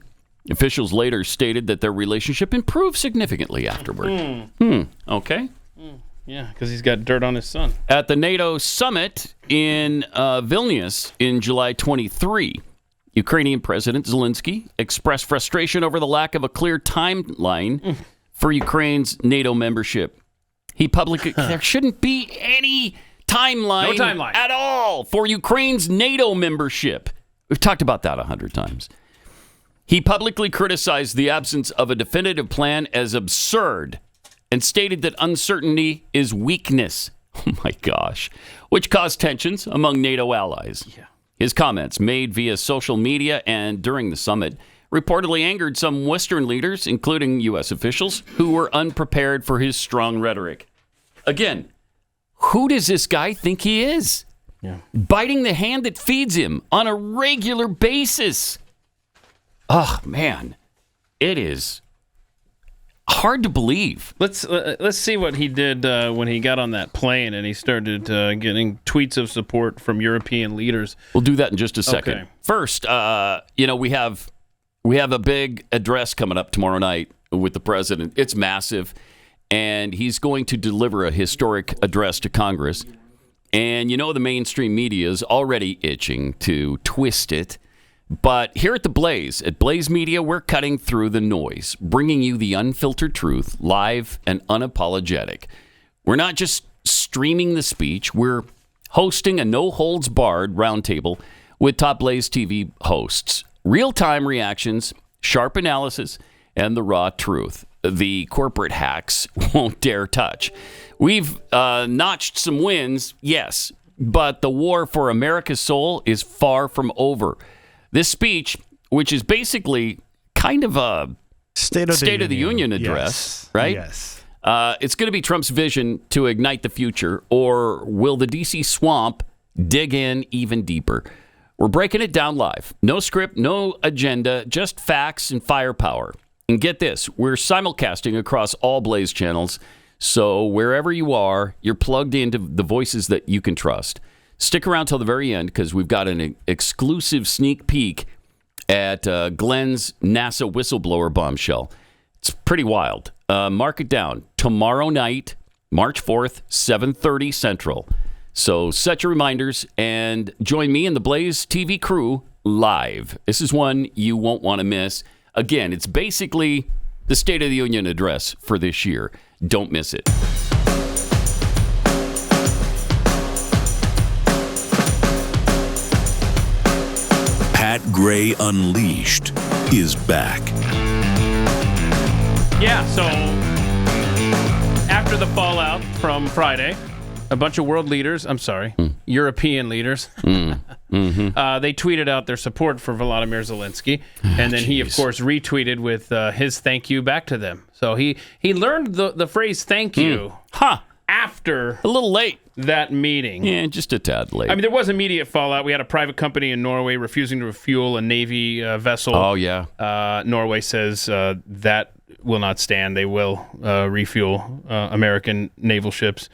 officials later stated that their relationship improved significantly afterward. Okay. Yeah, because he's got dirt on his son. At the NATO summit in Vilnius in July 23, Ukrainian President Zelensky expressed frustration over the lack of a clear timeline for Ukraine's NATO membership. He publicly there shouldn't be any timeline, No timeline at all for Ukraine's NATO membership. We've talked about that 100 times. He publicly criticized the absence of a definitive plan as absurd and stated that uncertainty is weakness. Oh my gosh. Which caused tensions among NATO allies. Yeah. His comments, made via social media and during the summit, reportedly angered some Western leaders, including U.S. officials, who were unprepared for his strong rhetoric. Again, who does this guy think he is? Yeah. Biting the hand that feeds him on a regular basis. Oh, man. It is hard to believe. Let's see what he did when he got on that plane and he started getting tweets of support from European leaders. We'll do that in just a second. Okay. First, we have a big address coming up tomorrow night with the president. It's massive, and he's going to deliver a historic address to Congress. And the mainstream media is already itching to twist it. But here at Blaze Media, we're cutting through the noise, bringing you the unfiltered truth, live and unapologetic. We're not just streaming the speech. We're hosting a no-holds-barred roundtable with top BlazeTV hosts. Real-time reactions, sharp analysis, and the raw truth. The corporate hacks won't dare touch. We've notched some wins, yes, but the war for America's soul is far from over. This speech, which is basically kind of a State of the Union address, yes. right? Yes. It's going to be Trump's vision to ignite the future, or will the D.C. swamp dig in even deeper? We're breaking it down live. No script, no agenda, just facts and firepower. And get this, we're simulcasting across all Blaze channels, so wherever you are, you're plugged into the voices that you can trust. Stick around till the very end because we've got an exclusive sneak peek at Glenn's NASA whistleblower bombshell. It's pretty wild. Mark it down. Tomorrow night, March 4th, 7:30 Central. So set your reminders and join me and the Blaze TV crew live. This is one you won't want to miss. Again, it's basically the State of the Union address for this year. Don't miss it. Pat Gray Unleashed is back. Yeah, so after the fallout from Friday, a bunch of world leaders, European leaders, they tweeted out their support for Volodymyr Zelensky. And then he, of course, retweeted with his thank you back to them. So he learned the phrase thank you after a little late that meeting. Yeah, just a tad late. I mean, there was immediate fallout. We had a private company in Norway refusing to refuel a Navy vessel. Oh, yeah. Norway says that will not stand. They will refuel American naval ships.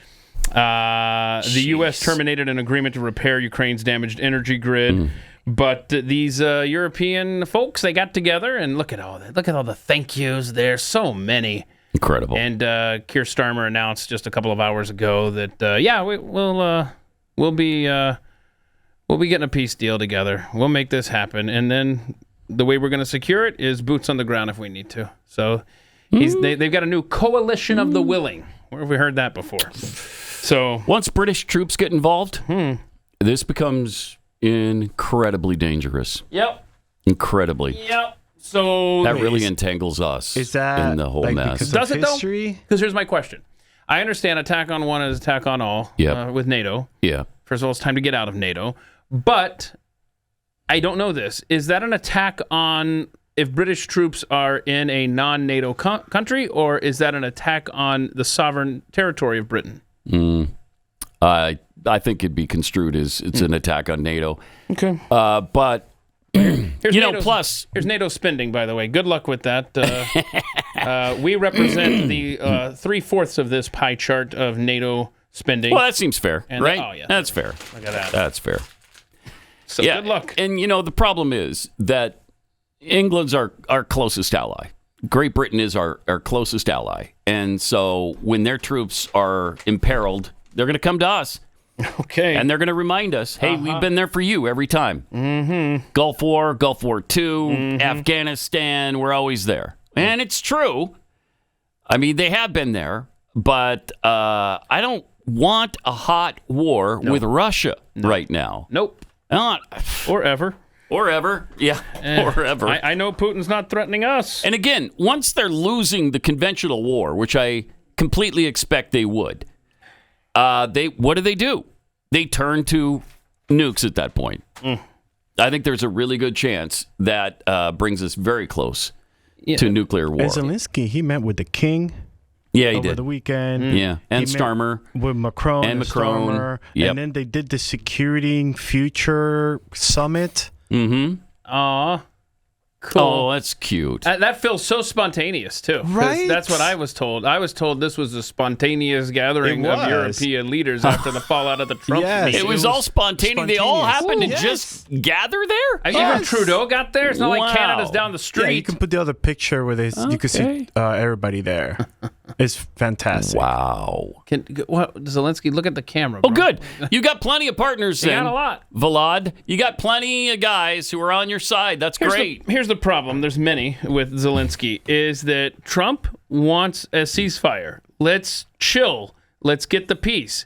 The U.S. terminated an agreement to repair Ukraine's damaged energy grid. But these European folks, they got together and look at all that. Look at all the thank yous. There's so many. Incredible. And Keir Starmer announced just a couple of hours ago that we'll be getting a peace deal together. We'll make this happen, and then the way we're going to secure it is boots on the ground if we need to. So they've got a new coalition of the willing. Where have we heard that before? So once British troops get involved, this becomes incredibly dangerous. Yep. Incredibly. Yep. So that really entangles us in the whole mess. Does it though? Because here's my question. I understand attack on one is attack on all with NATO. Yeah. First of all, it's time to get out of NATO. But I don't know this. Is that an attack on if British troops are in a non-NATO country, or is that an attack on the sovereign territory of Britain? I think it'd be construed as it's an attack on NATO. Okay. But, plus... Here's NATO spending, by the way. Good luck with that. We represent the 3/4 of this pie chart of NATO spending. Well, that seems fair, right? Oh, yeah. That's fair. Look at that. That's fair. So good luck. And, the problem is that England's our closest ally. Great Britain is our closest ally. And so when their troops are imperiled, they're going to come to us. Okay. And they're going to remind us, hey, we've been there for you every time. Mm-hmm. Gulf War, Gulf War II, Afghanistan, we're always there. And it's true. I mean, they have been there, but I don't want a hot war with Russia right now. Nope. Not. Or ever. Or ever. Yeah, or ever. I know Putin's not threatening us. And again, once they're losing the conventional war, which I completely expect they would, what do? They turn to nukes at that point. I think there's a really good chance that brings us very close to nuclear war. And Zelensky, he met with the king. Yeah, he over did. the weekend. Yeah, and Starmer. With Macron and Starmer. Yep. And then they did the Security Future Summit. Mm-hmm. Aw. Cool. Oh, that's cute. That feels so spontaneous, too. 'Cause Right? That's what I was told. I was told this was a spontaneous gathering of European leaders after the fallout of the Trump meeting. It was all spontaneous. They all happened to just gather there? Even Trudeau got there? It's not like Canada's down the street. Yeah, you can put the other picture where you can see everybody there. It's fantastic. Wow. Zelensky, look at the camera, Oh, bro. good. You got plenty of partners You then. got a lot. Vlad, you got plenty of guys who are on your side. That's great. Here's the problem. There's many with Zelensky, is that Trump wants a ceasefire. Let's chill. Let's get the peace.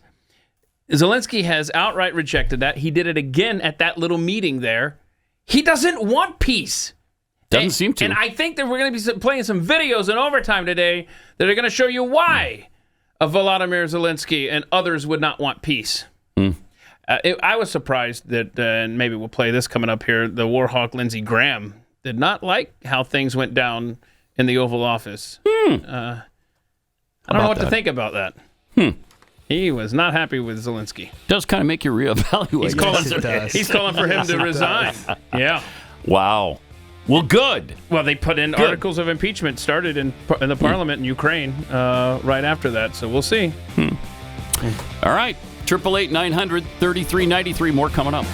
Zelensky has outright rejected that. He did it again at that little meeting there. He doesn't want peace. Doesn't seem to. And I think that we're going to be playing some videos in overtime today that are going to show you why Volodymyr Zelensky and others would not want peace. I was surprised that, and maybe we'll play this coming up here, the war hawk Lindsey Graham did not like how things went down in the Oval Office. I don't know what to think about that. He was not happy with Zelensky. Does kind of make you reevaluate. He's calling for him to resign. Yeah. Wow. Well, good. Well, they put in articles of impeachment started in the parliament in Ukraine right after that, so we'll see. All right. 888-900-3393. More coming up.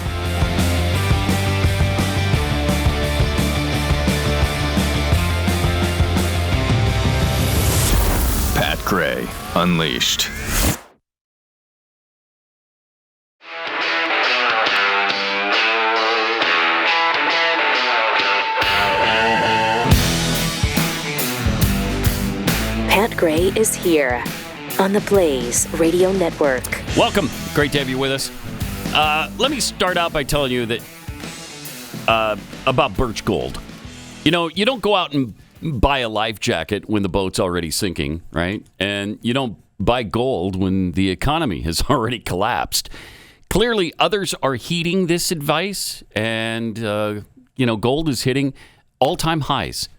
Pat Gray Unleashed. Pat Gray is here on the Blaze Radio Network. Welcome. Great to have you with us. Let me start out by telling you that about Birch Gold. You know, you don't go out and buy a life jacket when the boat's already sinking, right? And you don't buy gold when the economy has already collapsed. Clearly, others are heeding this advice, and, gold is hitting all-time highs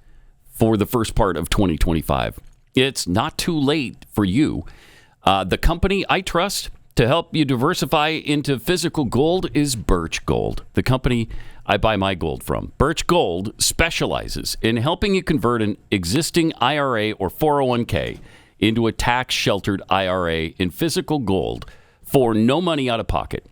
for the first part of 2025. It's not too late for you. The company I trust to help you diversify into physical gold is Birch Gold, the company I buy my gold from. Birch Gold specializes in helping you convert an existing IRA or 401k into a tax-sheltered IRA in physical gold for no money out of pocket.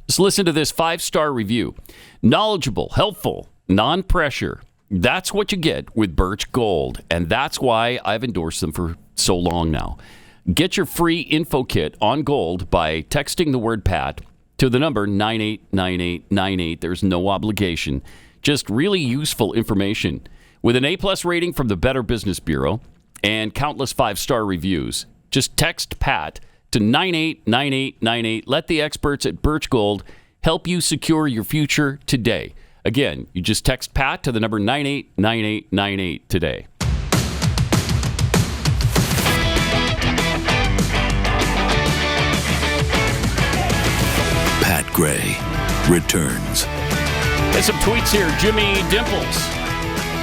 Just listen to this 5-star review. Knowledgeable, helpful, non-pressure. That's what you get with Birch Gold, and that's why I've endorsed them for so long now. Get your free info kit on gold by texting the word PAT to the number 989898. There's no obligation. Just really useful information. With an A+ rating from the Better Business Bureau and countless 5-star reviews, just text PAT to 989898. Let the experts at Birch Gold help you secure your future today. Again, you just text PAT to the number 989898 today. Pat Gray returns. There's some tweets here. Jimmy Dimples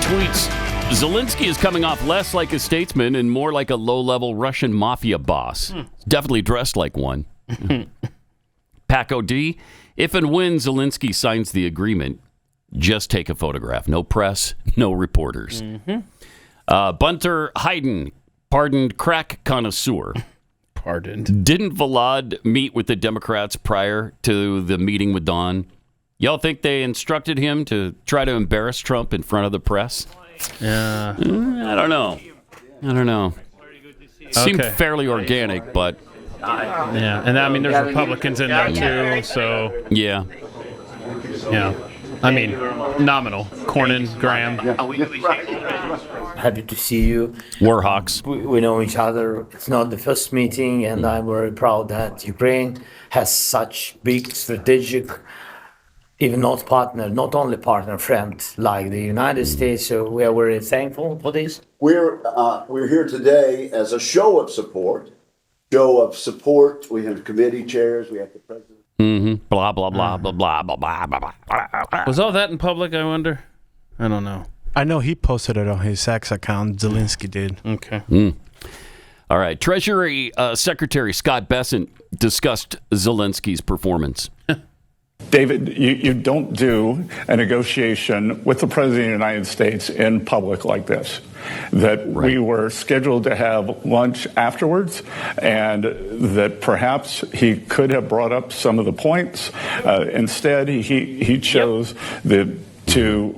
tweets, Zelensky is coming off less like a statesman and more like a low-level Russian mafia boss. Definitely dressed like one. Paco D, if and when Zelensky signs the agreement, just take a photograph. No press, no reporters. Bunter Hayden, pardoned crack connoisseur. Pardoned. Didn't Vlad meet with the Democrats prior to the meeting with Don? Y'all think they instructed him to try to embarrass Trump in front of the press? Yeah. I don't know. Seemed fairly organic, but... Yeah, and I mean, there's Republicans in there too, so... Yeah. Yeah. I mean, nominal. Cornyn, Graham. Happy to see you. Warhawks. We know each other. It's not the first meeting, and I'm very proud that Ukraine has such big strategic, even not only partner, friend like the United States. So we are very thankful for this. We're here today as a show of support. We have committee chairs. We have the president. Blah, blah, blah, blah, blah, blah, blah, blah, blah. Was all that in public, I wonder? I don't know. I know he posted it on his X account. Zelensky did. Okay. All right. Treasury Secretary Scott Bessent discussed Zelensky's performance. David, you don't do a negotiation with the President of the United States in public like this. That we were scheduled to have lunch afterwards, and that perhaps he could have brought up some of the points. Instead, he chose to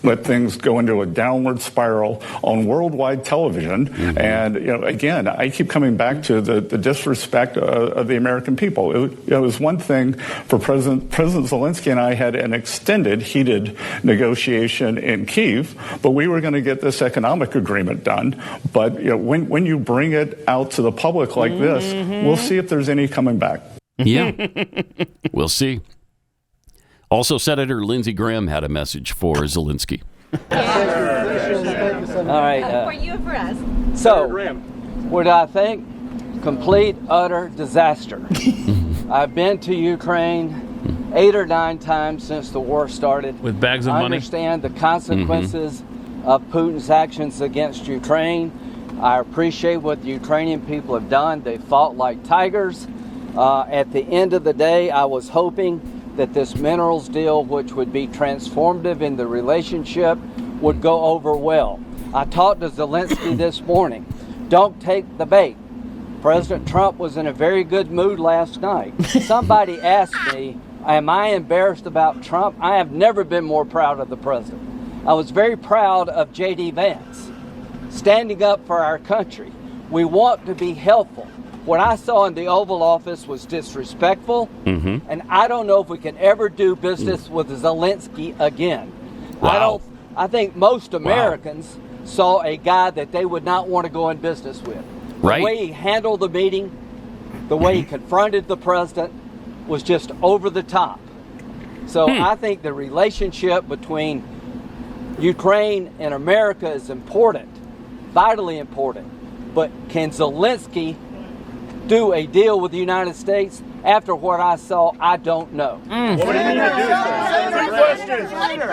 let things go into a downward spiral on worldwide television. And, again, I keep coming back to the disrespect of the American people. It was one thing for President Zelensky and I had an extended, heated negotiation in Kyiv, but we were going to get this economic agreement done. But, when you bring it out to the public like this, we'll see if there's any coming back. Yeah, we'll see. Also, Senator Lindsey Graham had a message for Zelensky. All right. For you and for us. So, what I think? Complete, utter disaster. I've been to Ukraine 8 or 9 times since the war started. With bags of money? I understand the consequences of Putin's actions against Ukraine. I appreciate what the Ukrainian people have done. They fought like tigers. At the end of the day, I was hoping that this minerals deal, which would be transformative in the relationship, would go over well. I talked to Zelensky this morning. Don't take the bait. President Trump was in a very good mood last night. Somebody asked me, am I embarrassed about Trump? I have never been more proud of the president. I was very proud of J.D. Vance, standing up for our country. We want to be helpful. What I saw in the Oval Office was disrespectful, and I don't know if we can ever do business with Zelensky again. I think most Americans saw a guy that they would not want to go in business with. The way he handled the meeting, the way he confronted the president was just over the top. So I think the relationship between Ukraine and America is important, vitally important. But can Zelensky do a deal with the United States? After what I saw, I don't know. What do you need to do,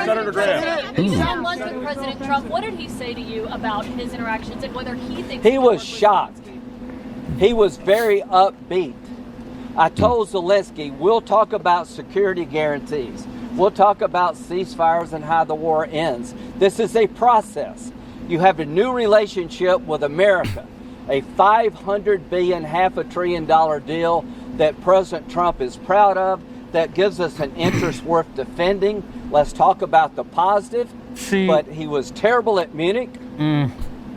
Senator Graham? You saw lunch with President Trump. What did he say to you about his interactions and whether he thinks he was shocked? He was very upbeat. I told Zelensky, we'll talk about security guarantees. We'll talk about ceasefires and how the war ends. This is a process. You have a new relationship with America. A $500 billion, $500 billion deal that President Trump is proud of, that gives us an interest worth defending. Let's talk about the positive. But he was terrible at Munich,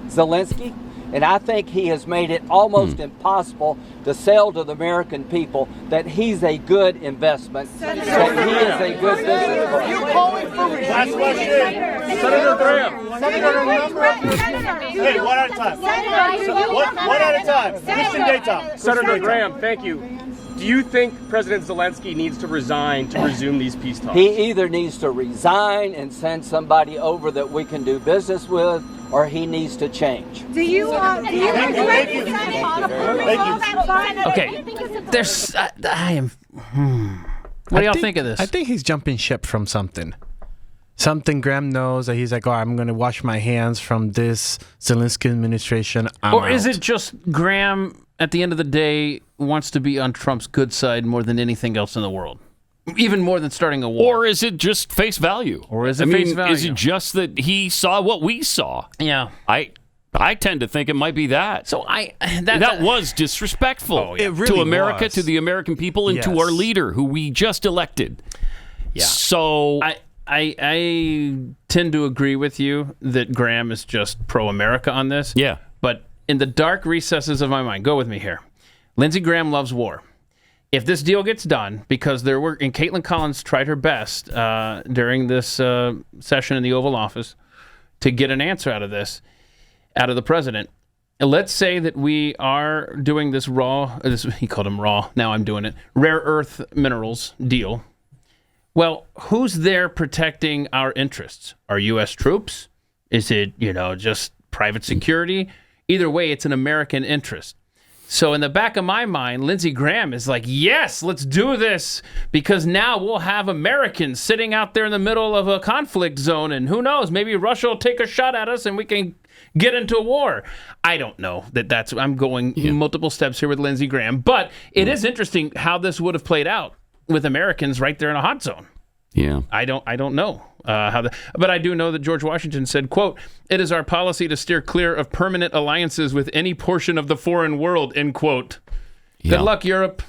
Zelensky, and I think he has made it almost impossible to sell to the American people that he's a good investment, that he is a good business. You're calling for last question. Senator Graham. Hey, one at a time. One at a time. Christian Daytime. Senator Graham, thank you. Do you think President Zelensky needs to resign to resume these peace talks? He either needs to resign and send somebody over that we can do business with, or he needs to change. Do you Thank you. Okay, there's. I am. What do y'all think of this? I think he's jumping ship from something. something Graham knows that he's like, oh, I'm going to wash my hands from this Zelensky administration. Or is it just Graham, at the end of the day, wants to be on Trump's good side more than anything else in the world? Even more than starting a war. Or is it just face value? Or is it face value? Is it just that he saw what we saw? Yeah. I tend to think it might be that. So that was disrespectful It to really America, was. to the American people, and to our leader, who we just elected. Yeah. So I tend to agree with you that Graham is just pro-America on this. Yeah. But in the dark recesses of my mind, go with me here. Lindsey Graham loves war. If this deal gets done, because and Caitlin Collins tried her best during this session in the Oval Office to get an answer out of the president. Let's say that we are doing this he called them raw, now I'm doing it, rare earth minerals deal. Well, who's there protecting our interests? Are U.S. troops? Is it, just private security? Either way, it's an American interest. So in the back of my mind, Lindsey Graham is like, yes, let's do this, because now we'll have Americans sitting out there in the middle of a conflict zone, and who knows, maybe Russia will take a shot at us and we can get into a war. I don't know I'm going multiple steps here with Lindsey Graham, but it is interesting how this would have played out with Americans right there in a hot zone. Yeah. I don't know but I do know that George Washington said, quote, "It is our policy to steer clear of permanent alliances with any portion of the foreign world," end quote. Yeah. Good luck, Europe.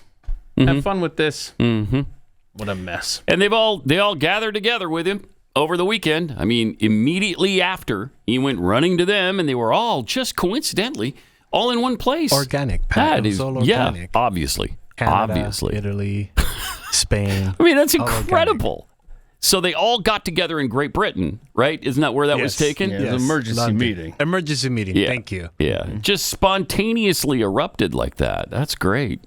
Have fun with this. Mm-hmm. What a mess. And they all gathered together with him over the weekend. I mean, immediately after, he went running to them, and they were all just coincidentally all in one place. Organic, Pat. That is all organic. Yeah, obviously. Canada, Italy, Spain. I mean, that's incredible. So they all got together in Great Britain, right? Isn't that where that was taken? Yeah, it was an emergency meeting. Emergency meeting. Yeah. Thank you. Yeah. Just spontaneously erupted like that. That's great.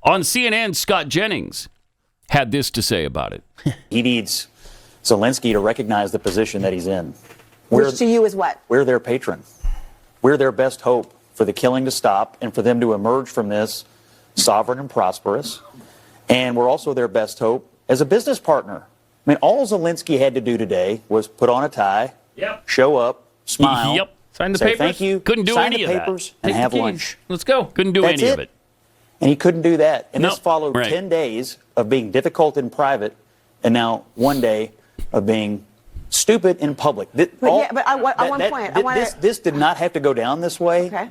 On CNN, Scott Jennings had this to say about it. He needs Zelensky to recognize the position that he's in. Which to you is what? We're their patron. We're their best hope for the killing to stop and for them to emerge from this sovereign and prosperous. And we're also their best hope as a business partner. I mean, all Zelensky had to do today was put on a tie, show up, smile, sign the say papers. thank you, couldn't do sign any the of that. papers, and Take the have keys. lunch. Let's go. Couldn't do That's any of it. And he couldn't do that. And this Nope. followed Right. 10 days of being difficult in private, and now one day of being stupid in public. But on one point, This did not have to go down this way. Okay.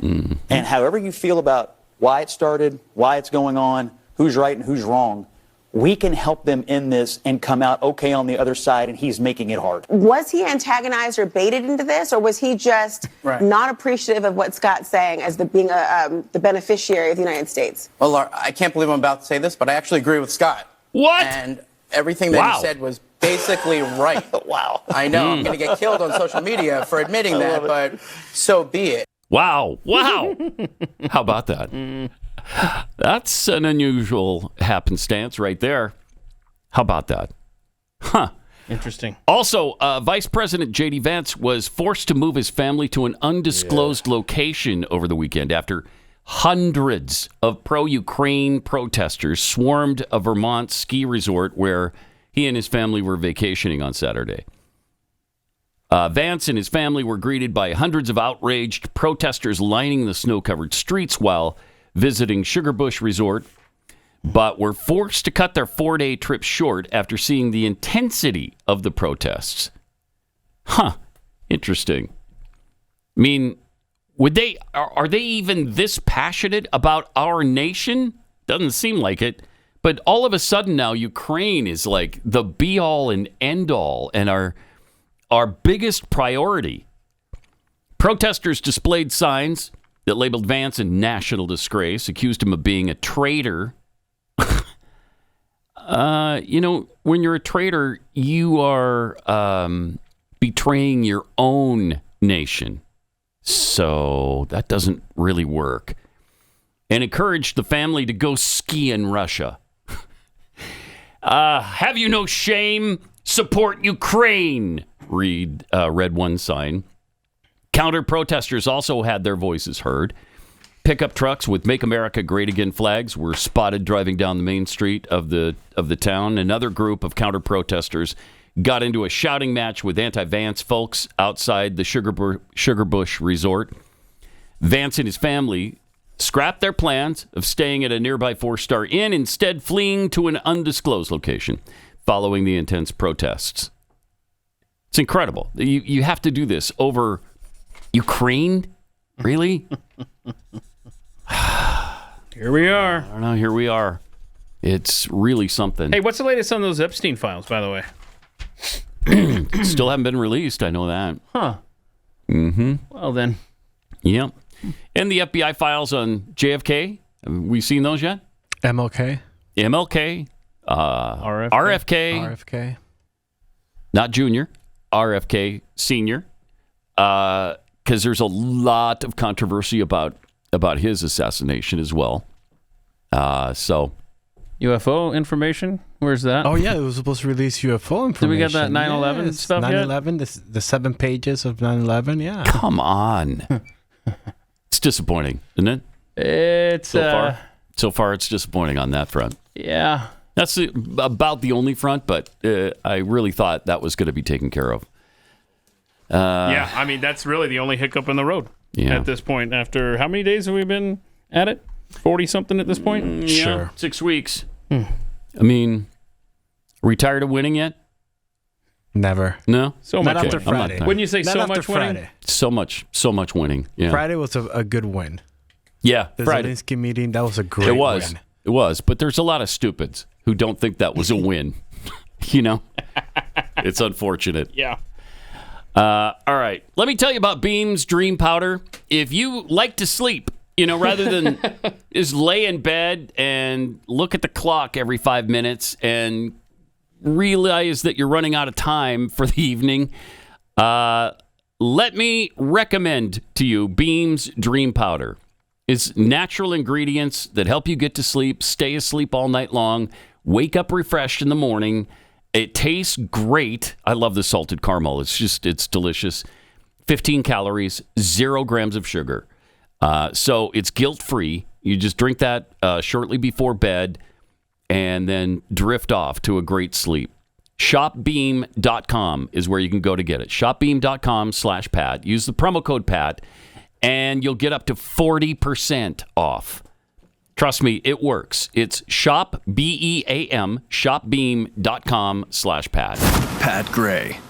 And however you feel about why it started, why it's going on, who's right and who's wrong, we can help them in this and come out okay on the other side, and he's making it hard. Was he antagonized or baited into this, or was he just not appreciative of what Scott's saying as being the beneficiary of the United States? Well, I can't believe I'm about to say this, but I actually agree with Scott. What? And everything that he said was basically right. Wow. I know I'm going to get killed on social media for admitting that, but so be it. Wow. How about that? That's an unusual happenstance right there. How about that? Huh. Interesting. Also, Vice President J.D. Vance was forced to move his family to an undisclosed location over the weekend after hundreds of pro-Ukraine protesters swarmed a Vermont ski resort where he and his family were vacationing on Saturday. Vance and his family were greeted by hundreds of outraged protesters lining the snow-covered streets while visiting Sugarbush Resort, but were forced to cut their 4-day trip short after seeing the intensity of the protests. Huh. Interesting. I mean, are they even this passionate about our nation? Doesn't seem like it. But all of a sudden now, Ukraine is like the be-all and end-all and our biggest priority. Protesters displayed signs that labeled Vance a national disgrace, accused him of being a traitor. When you're a traitor, you are betraying your own nation. So that doesn't really work. And encouraged the family to go ski in Russia. Have you no shame? Support Ukraine, read one sign. Counter-protesters also had their voices heard. Pickup trucks with Make America Great Again flags were spotted driving down the main street of the town. Another group of counter-protesters got into a shouting match with anti-Vance folks outside the Sugar Bush Resort. Vance and his family scrapped their plans of staying at a nearby 4-star inn, instead fleeing to an undisclosed location following the intense protests. It's incredible. You have to do this over Ukraine? Really? Here we are. I don't know. Here we are. It's really something. Hey, what's the latest on those Epstein files, by the way? Still haven't been released. I know that. Huh. Mm-hmm. Well, then. Yep. And the FBI files on JFK. Have we seen those yet? MLK. RFK. RFK. Not junior. RFK senior. Because there's a lot of controversy about his assassination as well. So. UFO information? Where's that? Oh, yeah. It was supposed to release UFO information. Did we get that 9/11 stuff 9/11, yet? The 7 pages of 9/11, yeah. Come on. It's disappointing, isn't it? It's so far, it's disappointing on that front. Yeah. That's about the only front, but I really thought that was going to be taken care of. Yeah, I mean, that's really the only hiccup in the road at this point. After how many days have we been at it? 40-something at this point? Sure. 6 weeks. I mean, are we tired of winning yet? Never. No? So Not much after winning. Friday. Wouldn't you say Not so after much winning? Friday. So much winning. Yeah. Friday was a good win. Yeah, The Friday. Zelensky meeting, that was a great win. It was. But there's a lot of stupids who don't think that was a win. You know? It's unfortunate. Yeah. All right. Let me tell you about Beam's Dream Powder. If you like to sleep, rather than just lay in bed and look at the clock every 5 minutes and realize that you're running out of time for the evening, let me recommend to you Beam's Dream Powder. It's natural ingredients that help you get to sleep, stay asleep all night long, wake up refreshed in the morning. It tastes great. I love the salted caramel. It's delicious. 15 calories, 0 grams of sugar. So it's guilt-free. You just drink that shortly before bed and then drift off to a great sleep. Shopbeam.com is where you can go to get it. Shopbeam.com/Pat. Use the promo code Pat, and you'll get up to 40% off. Trust me, it works. It's shop, B-E-A-M, shopbeam.com/Pat. Pat Gray.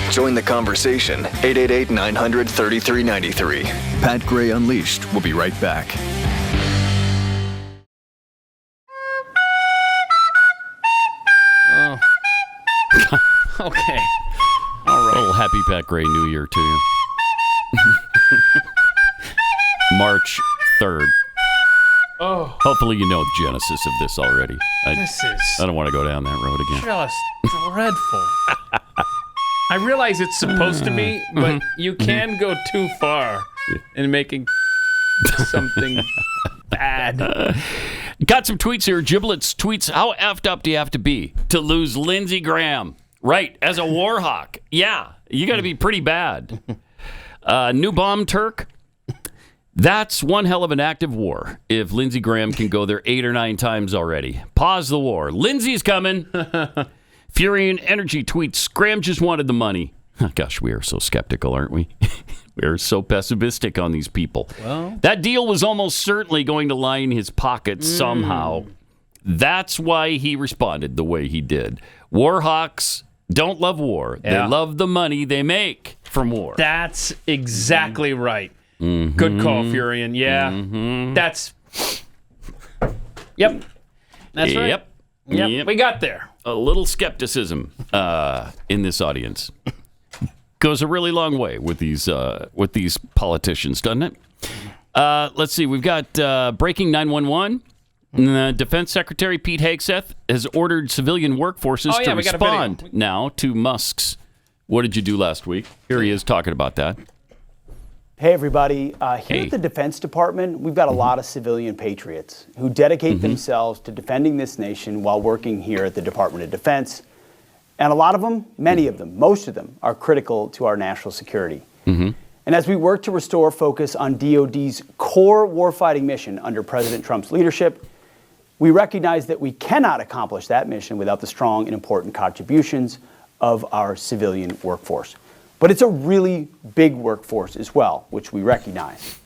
Join the conversation. 888-900-3393. Pat Gray Unleashed. We'll be right back. Oh. Okay. All right. A little happy Pat Gray New Year to you. March 3rd. Oh. Hopefully you know the genesis of this already. I don't want to go down that road again. Just dreadful. I realize it's supposed to be, but you can go too far in making something bad. Got some tweets here. Giblets tweets, how effed up do you have to be to lose Lindsey Graham? Right, as a war hawk. Yeah, you got to be pretty bad. New Bomb Turk. That's one hell of an active war if Lindsey Graham can go there 8 or 9 times already. Pause the war. Lindsey's coming. Furion Energy tweets, Graham just wanted the money. Gosh, we are so skeptical, aren't we? We are so pessimistic on these people. Well, that deal was almost certainly going to line his pocket somehow. That's why he responded the way he did. War hawks don't love war. Yeah. They love the money they make from war. That's exactly right. Mm-hmm. Good call, Furion. Yeah. Mm-hmm. That's... Yep. That's right. Yep. We got there. A little skepticism in this audience goes a really long way with these politicians, doesn't it? Let's see. We've got breaking 911. Defense Secretary Pete Hegseth has ordered civilian workforces to respond now to Musk's. What did you do last week? Here he is talking about that. Hey, everybody. Here at the Defense Department, we've got a lot of civilian patriots who dedicate themselves to defending this nation while working here at the Department of Defense. And a lot of them, many of them, most of them, are critical to our national security. And as we work to restore focus on DOD's core warfighting mission under President Trump's leadership, we recognize that we cannot accomplish that mission without the strong and important contributions of our civilian workforce. But it's a really big workforce as well, which we recognize.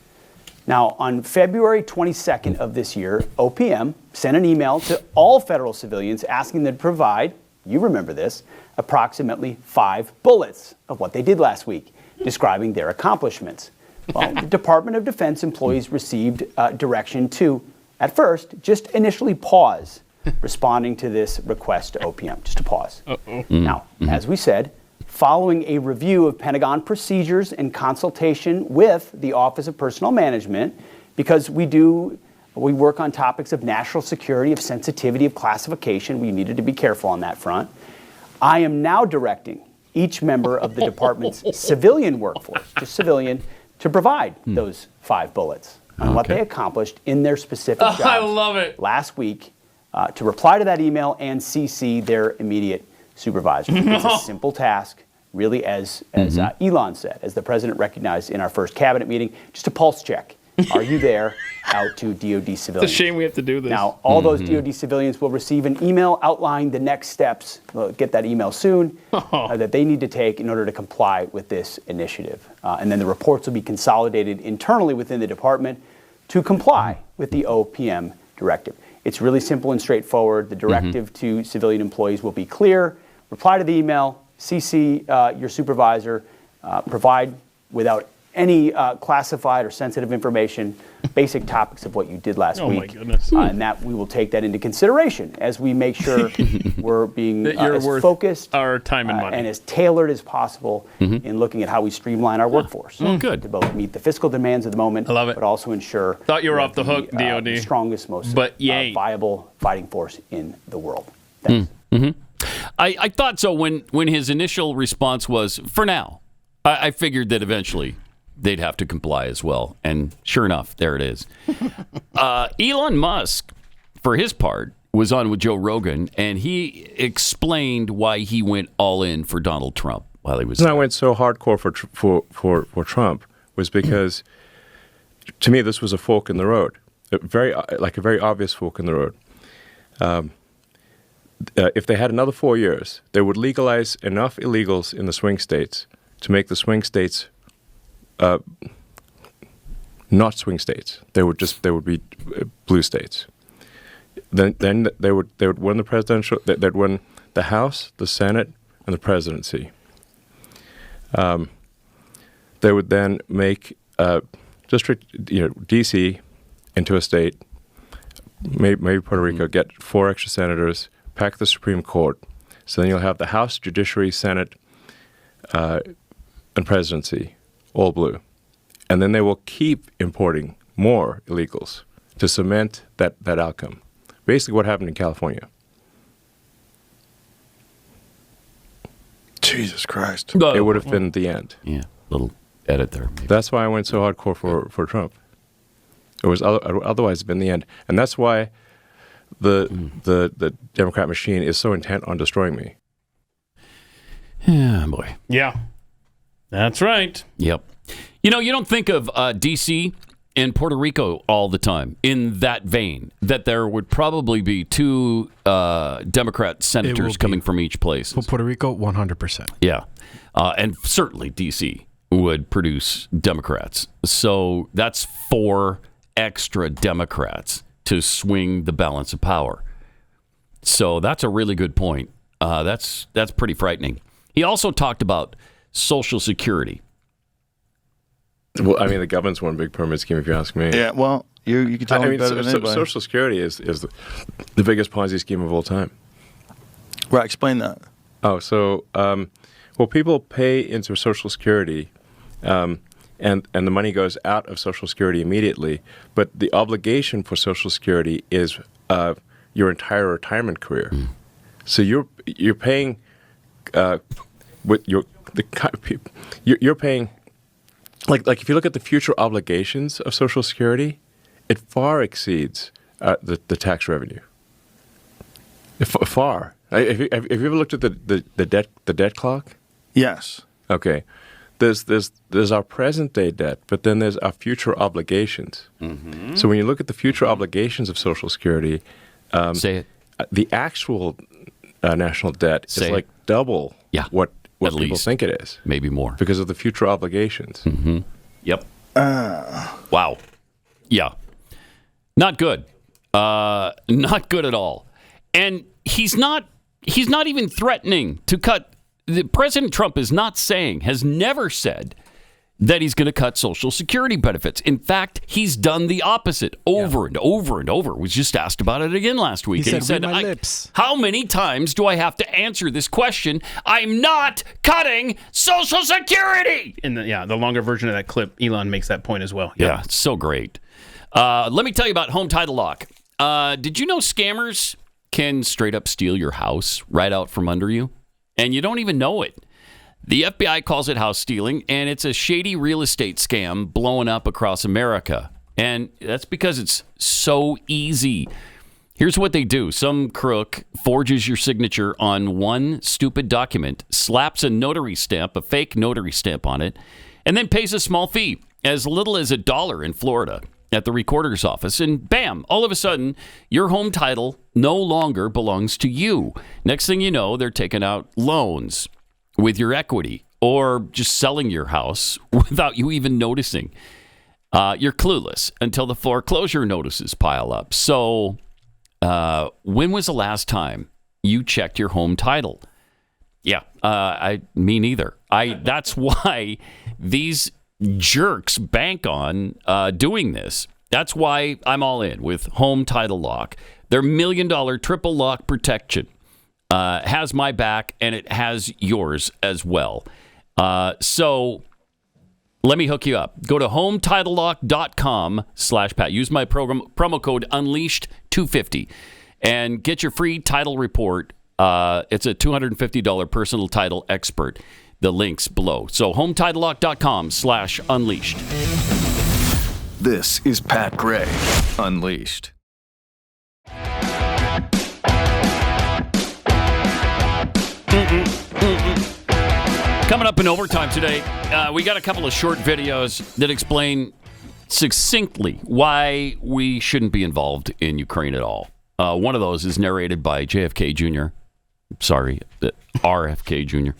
Now, on February 22nd of this year, OPM sent an email to all federal civilians asking them to provide, you remember this, approximately 5 bullets of what they did last week, describing their accomplishments. Well, the Department of Defense employees received direction to, at first, just initially pause responding to this request to OPM, just to pause. Now, as we said, following a review of Pentagon procedures and consultation with the Office of Personnel Management, because we work on topics of national security, of sensitivity, of classification. We needed to be careful on that front. I am now directing each member of the department's civilian workforce, just civilian, to provide those 5 bullets on what they accomplished in their specific jobs I love it. last week, to reply to that email and CC their immediate supervisor. It's a simple task, really, as Elon said, as the president recognized in our first cabinet meeting, just a pulse check. Are you there out to DoD civilians? It's a shame we have to do this. Now, all those DoD civilians will receive an email outlining the next steps. They'll get that email soon that they need to take in order to comply with this initiative. And then the reports will be consolidated internally within the department to comply with the OPM directive. It's really simple and straightforward. The directive to civilian employees will be clear. Reply to the email, CC your supervisor, provide without any classified or sensitive information, basic topics of what you did last week. Oh my goodness. And that we will take that into consideration as we make sure we're being as focused our time and money and as tailored as possible in looking at how we streamline our workforce. Good. To both meet the fiscal demands of the moment, I love it. but also ensure Thought you were off the we hook, have DOD. the strongest, most But you ain't. viable fighting force in the world. Thanks. I thought so when his initial response was, for now. I figured that eventually they'd have to comply as well. And sure enough, there it is. Elon Musk, for his part, was on with Joe Rogan, and he explained why he went all in for Donald Trump while he was I went so hardcore for Trump was because, to me, this was a fork in the road, a very obvious fork in the road. If they had another 4 years, they would legalize enough illegals in the swing states to make the swing states not swing states. They would be blue states. Then they would win the presidential. They'd win the House, the Senate, and the presidency. They would then make district, D.C. into a state. Maybe Puerto Rico, get 4 extra senators, pack the Supreme Court. So then you'll have the House, Judiciary, Senate, and presidency, all blue. And then they will keep importing more illegals to cement that outcome. Basically what happened in California. Jesus Christ. It would have been the end. Yeah, little edit there. Maybe. That's why I went so hardcore for Trump. It was otherwise been the end. And that's why the Democrat machine is so intent on destroying me. Yeah, boy. Yeah. That's right. Yep. You don't think of D.C. and Puerto Rico all the time in that vein, that there would probably be 2 Democrat senators coming from each place. For Puerto Rico, 100%. Yeah. And certainly D.C. would produce Democrats. So that's 4 extra Democrats to swing the balance of power. So that's a really good point. That's pretty frightening. He also talked about Social Security. Well, I mean, the government's one big pyramid scheme, if you ask me. Yeah, well, you can tell me better than anybody. Social Security is the biggest Ponzi scheme of all time. Right, explain that. Oh, so, people pay into Social Security, and the money goes out of Social Security immediately, but the obligation for Social Security is your entire retirement career. So you're paying you're paying. Like if you look at the future obligations of Social Security, it far exceeds the tax revenue. Far. Have you ever looked at the debt clock? Yes. Okay. There's our present day debt, but then there's our future obligations. Mm-hmm. So when you look at the future obligations of Social Security, say it. The actual national debt is like double what people least. think it is. Maybe more. Because of the future obligations. Mm-hmm. Yep. Wow. Yeah. Not good. Not good at all. And he's not even threatening to cut. President Trump is not saying, has never said that he's going to cut Social Security benefits. In fact, he's done the opposite over and over and over. Was just asked about it again last week. He and said, "Read my lips." How many times do I have to answer this question? I'm not cutting Social Security. In the longer version of that clip, Elon makes that point as well. Yeah, it's so great. Let me tell you about Home Title Lock. Did you know scammers can straight up steal your house right out from under you? And you don't even know it. The FBI calls it house stealing, and it's a shady real estate scam blowing up across America. And that's because it's so easy. Here's what they do. Some crook forges your signature on one stupid document, slaps a notary stamp, a fake notary stamp on it, and then pays a small fee, as little as $1 in Florida, at the recorder's office. And bam, all of a sudden, your home title no longer belongs to you. Next thing you know, they're taking out loans with your equity or just selling your house without you even noticing. You're clueless until the foreclosure notices pile up. So when was the last time you checked your home title? Yeah, me neither. That's why these jerks bank on doing this. That's why I'm all in with Home Title Lock. Their $1 million triple lock protection has my back, and it has yours as well. So let me hook you up. Go to HometitleLock.com/Pat. Use my promo code Unleashed250 and get your free title report. It's a $250 personal title expert. The link's below. So HometitleLock.com/Unleashed. This is Pat Gray Unleashed. Coming up in overtime today, we got a couple of short videos that explain succinctly why we shouldn't be involved in Ukraine at all. One of those is narrated by JFK Jr. Sorry, RFK Jr.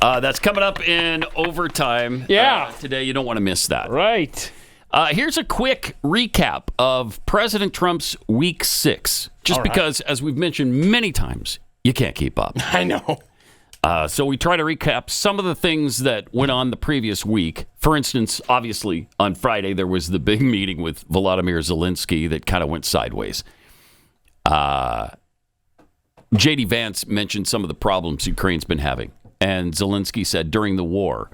That's coming up in overtime today. You don't want to miss that. Right. Here's a quick recap of President Trump's Week 6. Just because, as we've mentioned many times, you can't keep up. I know. So we try to recap some of the things that went on the previous week. For instance, obviously, on Friday, there was the big meeting with Volodymyr Zelenskyy that kind of went sideways. J.D. Vance mentioned some of the problems Ukraine's been having. And Zelenskyy said, during the war,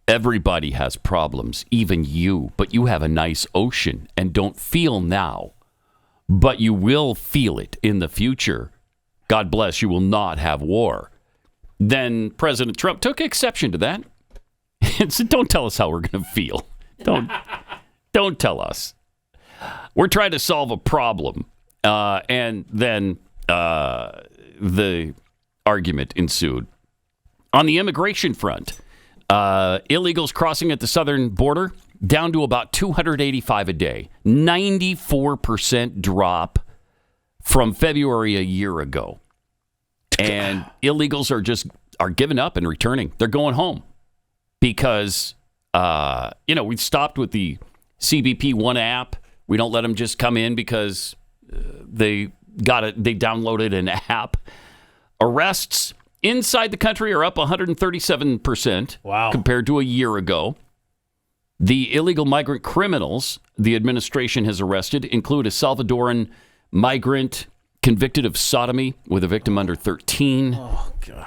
everybody has problems, even you. But you have a nice ocean and don't feel now. But you will feel it in the future. God bless, you will not have war. Then President Trump took exception to that and said, don't tell us how we're going to feel. Don't tell us. We're trying to solve a problem. And then the argument ensued. On the immigration front, illegals crossing at the southern border down to about 285 a day. 94% drop from February a year ago. And illegals are giving up and returning. They're going home because, we stopped with the CBP One app. We don't let them just come in because they downloaded an app. Arrests inside the country are up 137% compared to a year ago. The illegal migrant criminals the administration has arrested include a Salvadoran migrant convicted of sodomy with a victim under 13,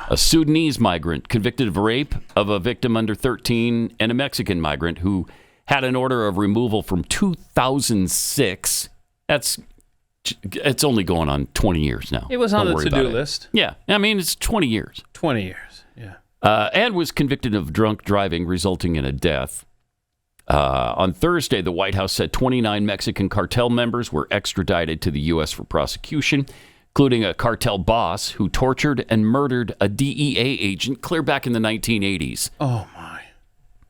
a Sudanese migrant convicted of rape of a victim under 13, and a Mexican migrant who had an order of removal from 2006. It's only going on 20 years now. It was on the to-do list. Yeah, I mean, it's 20 years. 20 years, yeah. And was convicted of drunk driving, resulting in a death. On Thursday, the White House said 29 Mexican cartel members were extradited to the U.S. for prosecution, including a cartel boss who tortured and murdered a DEA agent clear back in the 1980s. Oh, my.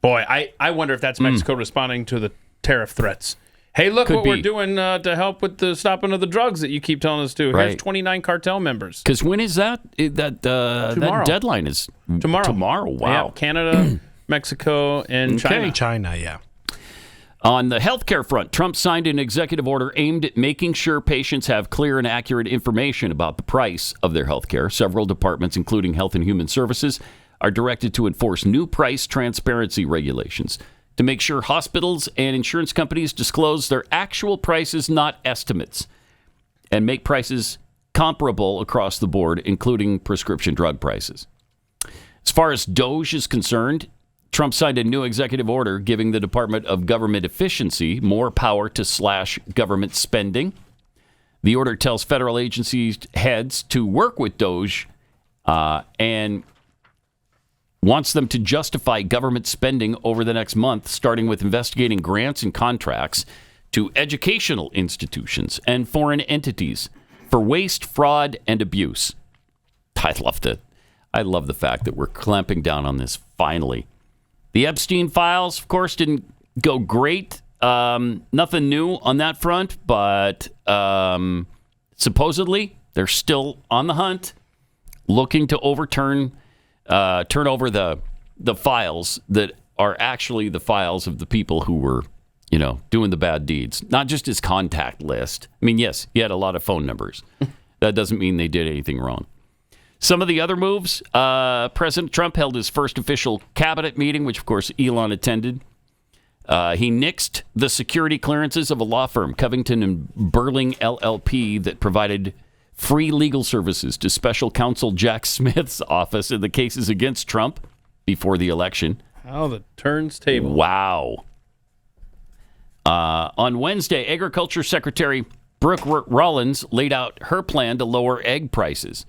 Boy, I wonder if that's Mexico responding to the tariff threats. Hey, look Could what be. we're doing to help with the stopping of the drugs that you keep telling us to. Right. Here's 29 cartel members. Because when is that? That deadline is Tomorrow. Tomorrow. Wow. Yeah, Canada, Mexico, and China. China, yeah. On the healthcare front, Trump signed an executive order aimed at making sure patients have clear and accurate information about the price of their healthcare. Several departments, including Health and Human Services, are directed to enforce new price transparency regulations to make sure hospitals and insurance companies disclose their actual prices, not estimates, and make prices comparable across the board, including prescription drug prices. As far as DOGE is concerned, Trump signed a new executive order giving the Department of Government Efficiency more power to slash government spending. The order tells federal agencies heads to work with DOGE and wants them to justify government spending over the next month, starting with investigating grants and contracts to educational institutions and foreign entities for waste, fraud, and abuse. I love the fact that we're clamping down on this finally. The Epstein files, of course, didn't go great. Nothing new on that front, but supposedly they're still on the hunt, looking to turn over the files that are actually the files of the people who were, doing the bad deeds, not just his contact list. I mean, yes, he had a lot of phone numbers. That doesn't mean they did anything wrong. Some of the other moves, President Trump held his first official cabinet meeting, which, of course, Elon attended. He nixed the security clearances of a law firm, Covington and Burling LLP, that provided free legal services to special counsel Jack Smith's office in the cases against Trump before the election. How the turns table. Wow. On Wednesday, Agriculture Secretary Brooke Rollins laid out her plan to lower egg prices,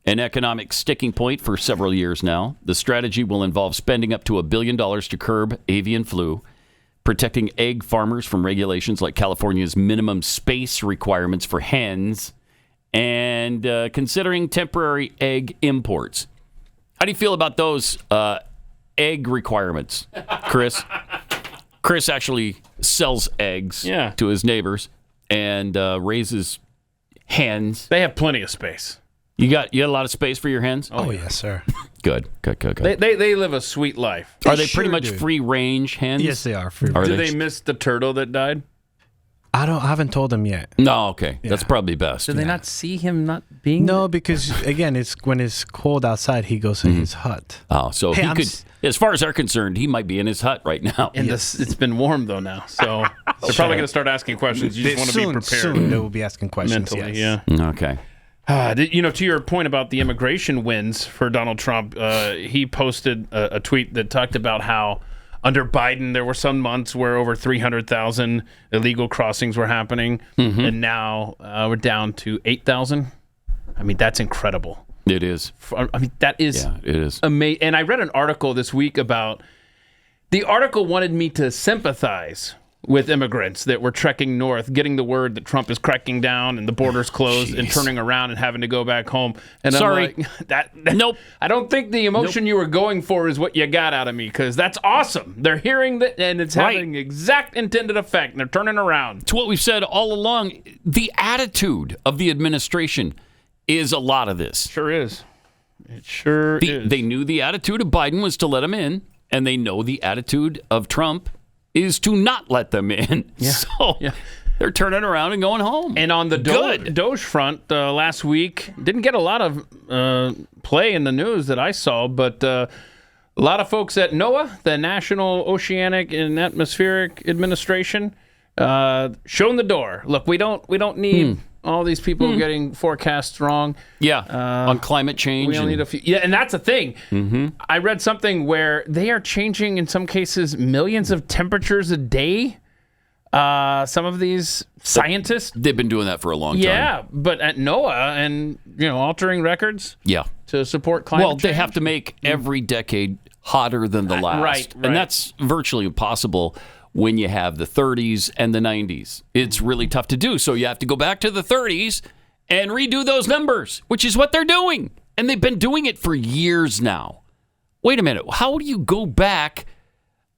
an economic sticking point for several years now. The strategy will involve spending up to $1 billion to curb avian flu, protecting egg farmers from regulations like California's minimum space requirements for hens, and considering temporary egg imports. How do you feel about those egg requirements, Chris? Chris actually sells eggs to his neighbors and raises hens. They have plenty of space. You got a lot of space for your hens? Oh, yes, sir. Good. They live a sweet life. Are they pretty much free range hens? Yes, they are free. Do they miss the turtle that died? I haven't told them yet. No, okay. That's probably best. Do they not see him not being No, because again, it's when it's cold outside, he goes in his hut. Oh, so he could, as far as they're concerned, he might be in his hut right now. And it's been warm though now, so they're probably going to start asking questions. You just want to be prepared. Soon they will be asking questions. Mentally, yes. Yeah. Okay. To your point about the immigration wins for Donald Trump, he posted a tweet that talked about how under Biden there were some months where over 300,000 illegal crossings were happening, and now we're down to 8,000. I mean, that's incredible. It is. I mean, that is. Yeah, it is. Amazing. And I read an article this week about. The article wanted me to sympathize with immigrants that were trekking north, getting the word that Trump is cracking down and the borders closed and turning around and having to go back home. And Sorry. I'm like, nope. I don't think the emotion you were going for is what you got out of me, because that's awesome. They're hearing that, and it's having the exact intended effect, and they're turning around. It's what we've said all along. The attitude of the administration is a lot of this. Sure is. It sure is. They knew the attitude of Biden was to let him in, and they know the attitude of Trump is to not let them in. Yeah. So they're turning around and going home. And on the Doge front, last week, didn't get a lot of play in the news that I saw, but a lot of folks at NOAA, the National Oceanic and Atmospheric Administration, shown the door. Look, we don't need all these people getting forecasts wrong. Yeah, on climate change. We only need a few. Yeah, and that's the thing. I read something where they are changing, in some cases, millions of temperatures a day. Some of these scientists. They've been doing that for a long time. Yeah, but at NOAA and, altering records. Yeah. To support climate change. Well, they have to make every decade hotter than the last. Right. And that's virtually impossible when you have the 30s and the 90s. It's really tough to do. So you have to go back to the 30s and redo those numbers, which is what they're doing. And they've been doing it for years now. Wait a minute. How do you go back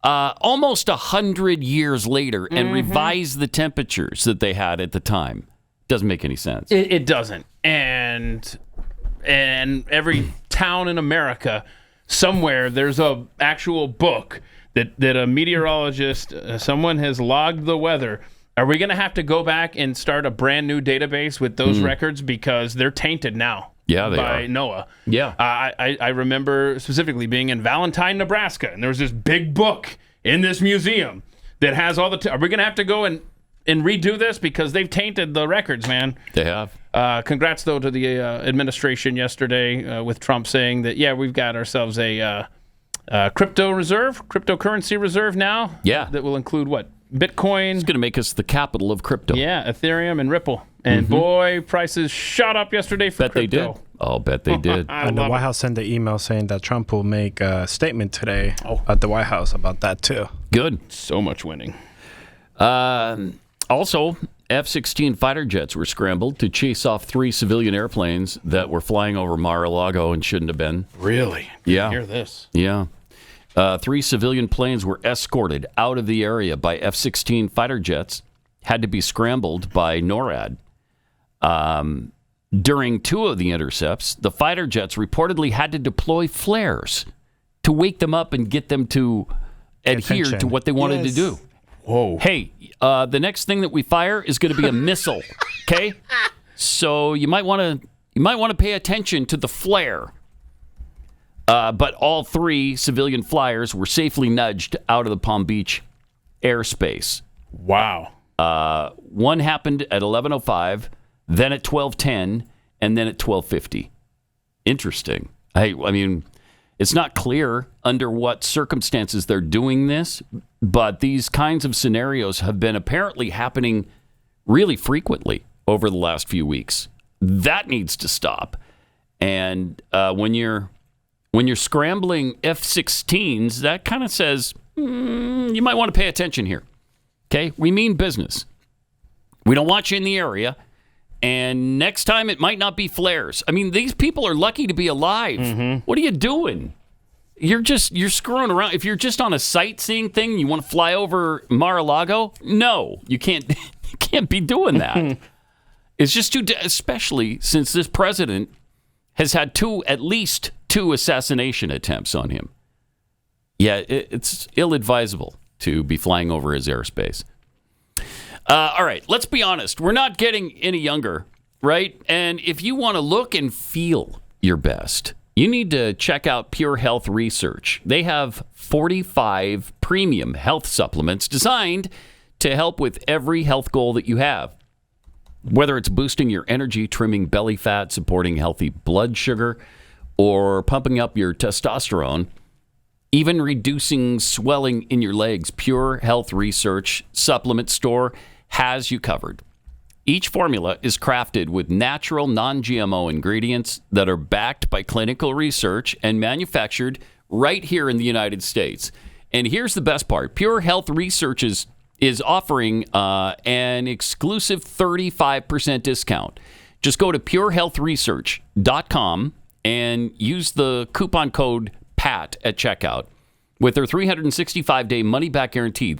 almost 100 years later and revise the temperatures that they had at the time. Doesn't make any sense. It doesn't. And every town in America, somewhere, there's a actual book that a meteorologist, someone has logged the weather. Are we going to have to go back and start a brand new database with those records because they're tainted now? Yeah, they by are. NOAA. Yeah. I remember specifically being in Valentine, Nebraska, and there was this big book in this museum that has all the... Are we going to have to go and redo this? Because they've tainted the records, man. They have. Congrats, though, to the administration yesterday with Trump saying that, yeah, we've got ourselves a cryptocurrency reserve now. Yeah. That will include what? Bitcoin. It's going to make us the capital of crypto. Yeah, Ethereum and Ripple. And boy, prices shot up yesterday for crypto. Bet they did. Oh, bet they did. And the White House sent the email saying that Trump will make a statement today at the White House about that, too. Good. So much winning. Also, F-16 fighter jets were scrambled to chase off 3 civilian airplanes that were flying over Mar-a-Lago and shouldn't have been. Really? Yeah. Hear this. Yeah. 3 civilian planes were escorted out of the area by F-16 fighter jets, had to be scrambled by NORAD. During 2 of the intercepts, the fighter jets reportedly had to deploy flares to wake them up and get them to adhere to what they wanted to do. Whoa. Hey, the next thing that we fire is going to be a missile, okay? So you might want to pay attention to the flare. But all 3 civilian flyers were safely nudged out of the Palm Beach airspace. Wow. One happened at 11:05, then at 12:10, and then at 12:50. Interesting. I mean, it's not clear under what circumstances they're doing this, but these kinds of scenarios have been apparently happening really frequently over the last few weeks. That needs to stop. And when you're scrambling F-16s, that kind of says you might want to pay attention here. Okay, we mean business. We don't want you in the area, and next time it might not be flares. I mean, these people are lucky to be alive. What are you doing? You're screwing around. If you're just on a sightseeing thing, you want to fly over Mar-a-Lago? No, you can't. You can't be doing that. It's just especially since this president has had at least two assassination attempts on him. Yeah, it's ill-advisable to be flying over his airspace. All right, let's be honest. We're not getting any younger, right? And if you want to look and feel your best, you need to check out Pure Health Research. They have 45 premium health supplements designed to help with every health goal that you have. Whether it's boosting your energy, trimming belly fat, supporting healthy blood sugar, or pumping up your testosterone, even reducing swelling in your legs, Pure Health Research Supplement Store has you covered. Each formula is crafted with natural, non-GMO ingredients that are backed by clinical research and manufactured right here in the United States. And here's the best part. Pure Health Research is offering an exclusive 35% discount. Just go to purehealthresearch.com and use the coupon code PAT at checkout. With their 365-day money-back guarantee,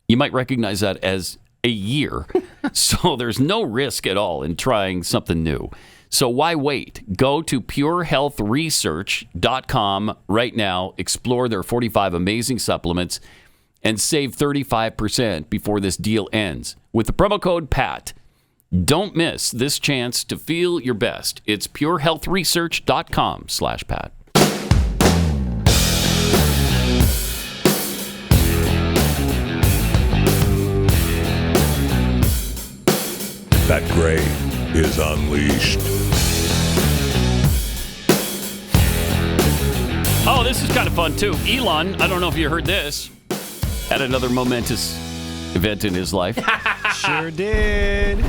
you might recognize that as a year. So there's no risk at all in trying something new. So why wait? Go to purehealthresearch.com right now, explore their 45 amazing supplements, and save 35% before this deal ends. With the promo code PAT, don't miss this chance to feel your best. It's purehealthresearch.com/Pat. Pat Gray is unleashed. Oh, this is kind of fun, too. Elon, I don't know if you heard this, had another momentous event in his life. Sure did.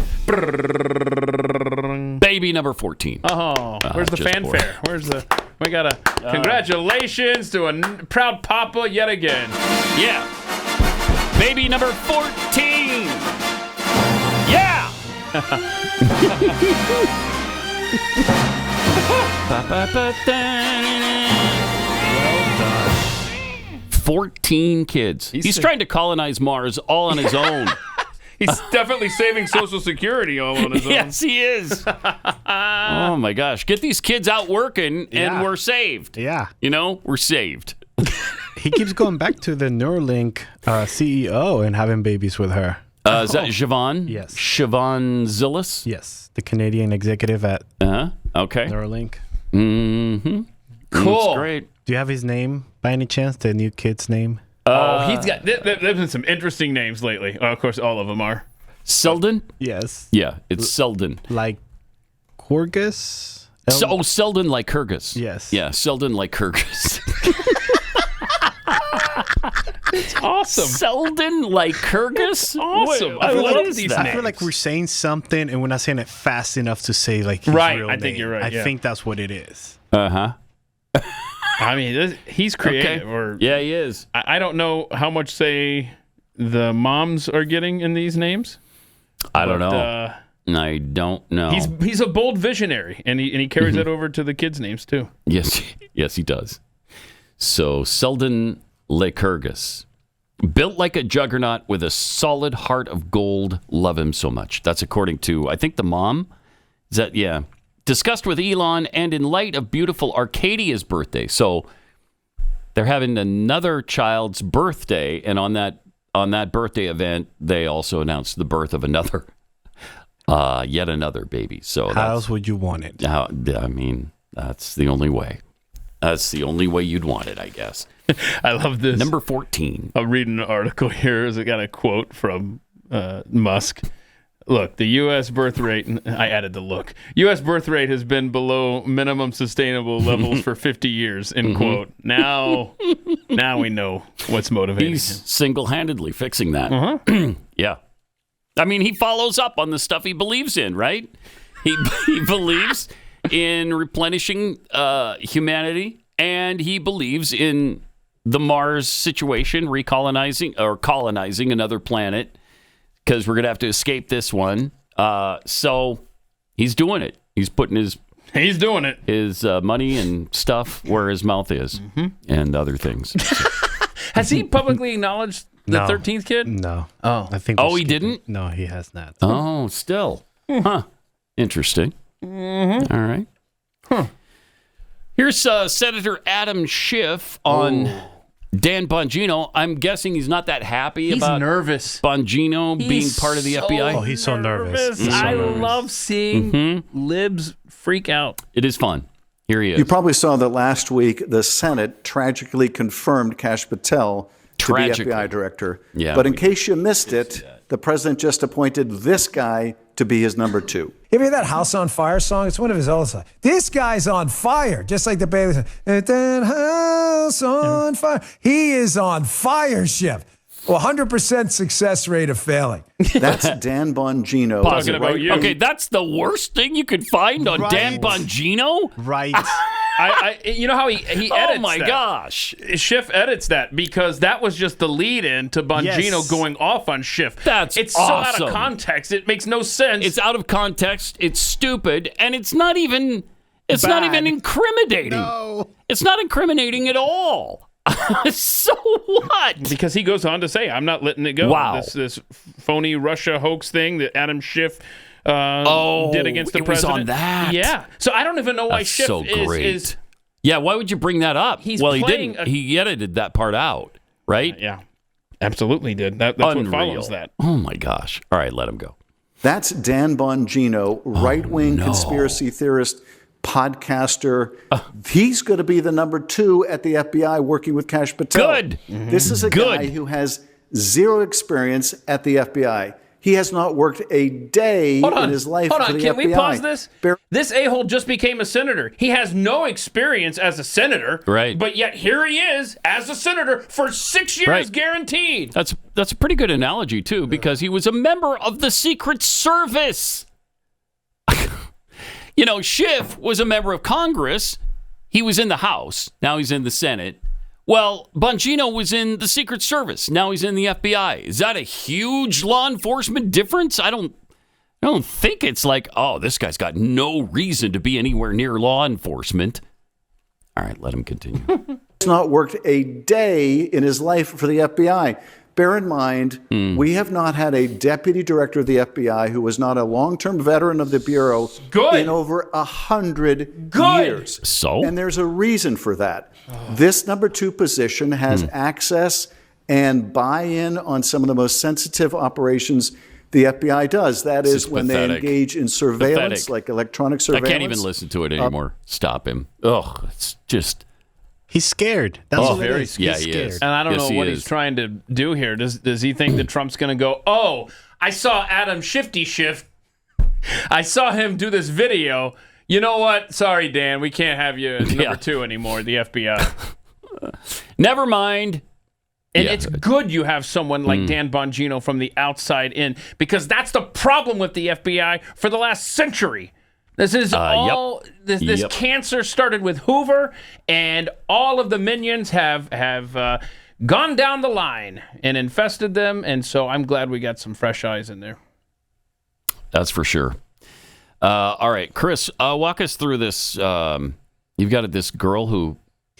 Baby number 14. Oh, where's the fanfare? We got a congratulations to a proud papa yet again. Yeah. Baby number 14. Yeah. 14 kids. He's trying to colonize Mars all on his own. He's definitely saving Social Security all on his own. Yes, he is. Oh, my gosh. Get these kids out working, and we're saved. Yeah. We're saved. He keeps going back to the Neuralink CEO and having babies with her. Is that Siobhan? Yes. Siobhan Zillis? Yes, the Canadian executive at okay. Neuralink. Mm-hmm. Cool. That's great. Do you have his name by any chance, the new kid's name? He's got. There's been some interesting names lately. Of course, all of them are. Selden? Yes. Yeah, it's Selden. Like Kyrgyz? Selden like Kyrgyz. Yes. Yeah, Selden like Kyrgyz. It's awesome. Selden like Kyrgyz? Awesome. I love these names. I feel like we're saying something and we're not saying it fast enough to say like his right. real I think name. you're right. I think that's what it is. Uh-huh. I mean, he's creative. Okay. Or yeah, he is. I don't know how much say the moms are getting in these names. I don't know. I don't know. He's a bold visionary, and he carries that over to the kids' names too. Yes, he does. So Selden Lycurgus, built like a juggernaut with a solid heart of gold. Love him so much. That's according to I think the mom. Is that discussed with Elon, and in light of beautiful Arcadia's birthday. So they're having another child's birthday, and on that birthday event, they also announced the birth of another, yet another baby. So how else would you want it? I mean, that's the only way. That's the only way you'd want it, I guess. I love this. Number 14. I'm reading an article here. It got a quote from Musk. Look, the U.S. birth rate, I added the look. U.S. birth rate has been below minimum sustainable levels for 50 years, end quote. Now we know what's motivating him. He's single-handedly fixing that. Yeah. I mean, he follows up on the stuff he believes in, right? He believes in replenishing humanity, and he believes in the Mars situation, colonizing another planet, because we're going to have to escape this one. So he's doing it. He's putting his money and stuff where his mouth is, and other things. Has he publicly acknowledged the 13th kid? No. Oh. I think. Oh, he didn't? No, he has not. Oh, still. Huh. Interesting. Mm-hmm. All right. Huh. Here's Senator Adam Schiff on Dan Bongino. I'm guessing he's not that happy about nervous. Bongino being part of the FBI. Oh, he's so nervous. I love seeing libs freak out. It is fun. Here he is. You probably saw that last week the Senate tragically confirmed Kash Patel to be FBI director. Yeah, but in case you missed it, the president just appointed this guy to be his number 2. You ever hear that House on Fire song? It's one of his old songs. This guy's on fire, just like the Bailey song. That house on fire. He is on fire, Schiff. 100% success rate of failing. That's Dan Bongino. Talking about you. Okay, that's the worst thing you could find on Dan Bongino? Right. You know how he edits Oh, my that? gosh. Schiff edits that because that was just the lead-in to Bongino going off on Schiff. It's so out awesome. of context. It makes no sense. It's out of context. It's stupid, and it's not even incriminating. No. It's not incriminating at all. So what? Because he goes on to say, I'm not letting it go. Wow. This phony Russia hoax thing that Adam Schiff did against the it was president. on that. Yeah. So I don't even know why That's Schiff so great. is. Yeah, why would you bring that up? He's he playing didn't. He edited that part out, right? Yeah. Absolutely did. That's Unreal. what follows that. Oh, my gosh. All right, let him go. That's Dan Bongino, right-wing conspiracy theorist, podcaster. He's going to be the number 2 at the FBI working with Kash Patel. Good. This is a guy who has zero experience at the FBI. He has not worked a day in his life Hold for on. the Can FBI. we pause this? This a-hole just became a senator. He has no experience as a senator. Right. But yet here he is as a senator for 6 years Right. guaranteed. That's a pretty good analogy, too, because he was a member of the Secret Service. You know, Schiff was a member of Congress. He was in the House. Now he's in the Senate. Well, Bongino was in the Secret Service. Now he's in the FBI. Is that a huge law enforcement difference? I don't think it's like, oh, this guy's got no reason to be anywhere near law enforcement. All right, let him continue. not worked a day in his life for the FBI. Bear in mind, we have not had a deputy director of the FBI who was not a long-term veteran of the Bureau in over 100 years. So? And there's a reason for that. This number 2 position has access and buy-in on some of the most sensitive operations the FBI does. That is when they engage in surveillance, like electronic surveillance. I can't even listen to it anymore. Stop him. Ugh, it's just... He's scared. That's what it is. Yeah, He's he scared. is. And I don't Yes, know what he's trying to do here. Does he think that Trump's going to go, oh, I saw Adam Shifty Schiff. I saw him do this video. You know what? Sorry, Dan, we can't have you as number 2 anymore, the FBI. Never mind. And it's good you have someone like Dan Bongino from the outside in, because that's the problem with the FBI for the last century. This is this cancer started with Hoover, and all of the minions have gone down the line and infested them, and so I'm glad we got some fresh eyes in there. That's for sure. All right, Chris, walk us through this. You've got this girl who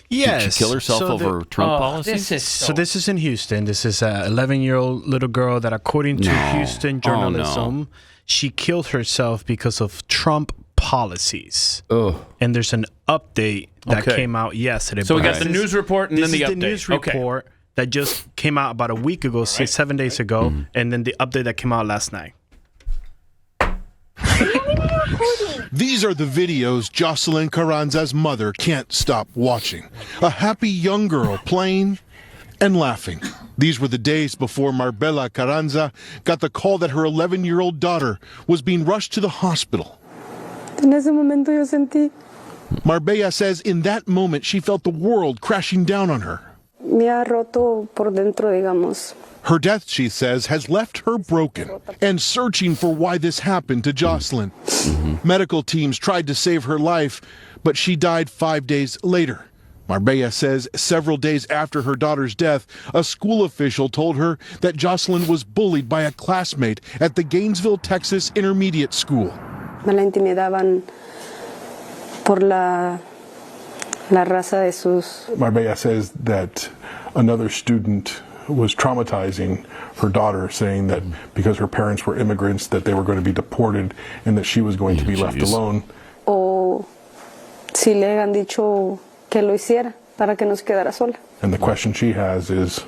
did she kill herself over Trump policies? This is in Houston. This is an 11-year-old little girl that, according to Houston journalism, she killed herself because of Trump policies. And there's an update that came out yesterday. So we got the news report and then the update. This is the news report that just came out about a week ago, 7 days ago, and then the update that came out last night. These are the videos Jocelyn Carranza's mother can't stop watching. A happy young girl playing and laughing. These were the days before Marbella Carranza got the call that her 11-year-old daughter was being rushed to the hospital. Marbella says in that moment she felt the world crashing down on her. Her death, she says, has left her broken and searching for why this happened to Jocelyn. Medical teams tried to save her life, but she died 5 days later. Marbella says several days after her daughter's death, a school official told her that Jocelyn was bullied by a classmate at the Gainesville, Texas Intermediate School. Me la intimidaban por la raza de sus... Marbella says that another student was traumatizing her daughter, saying that because her parents were immigrants, that they were going to be deported and that she was going to be left alone. O si le han dicho que lo hiciera para que no se quedara sola. And the question she has is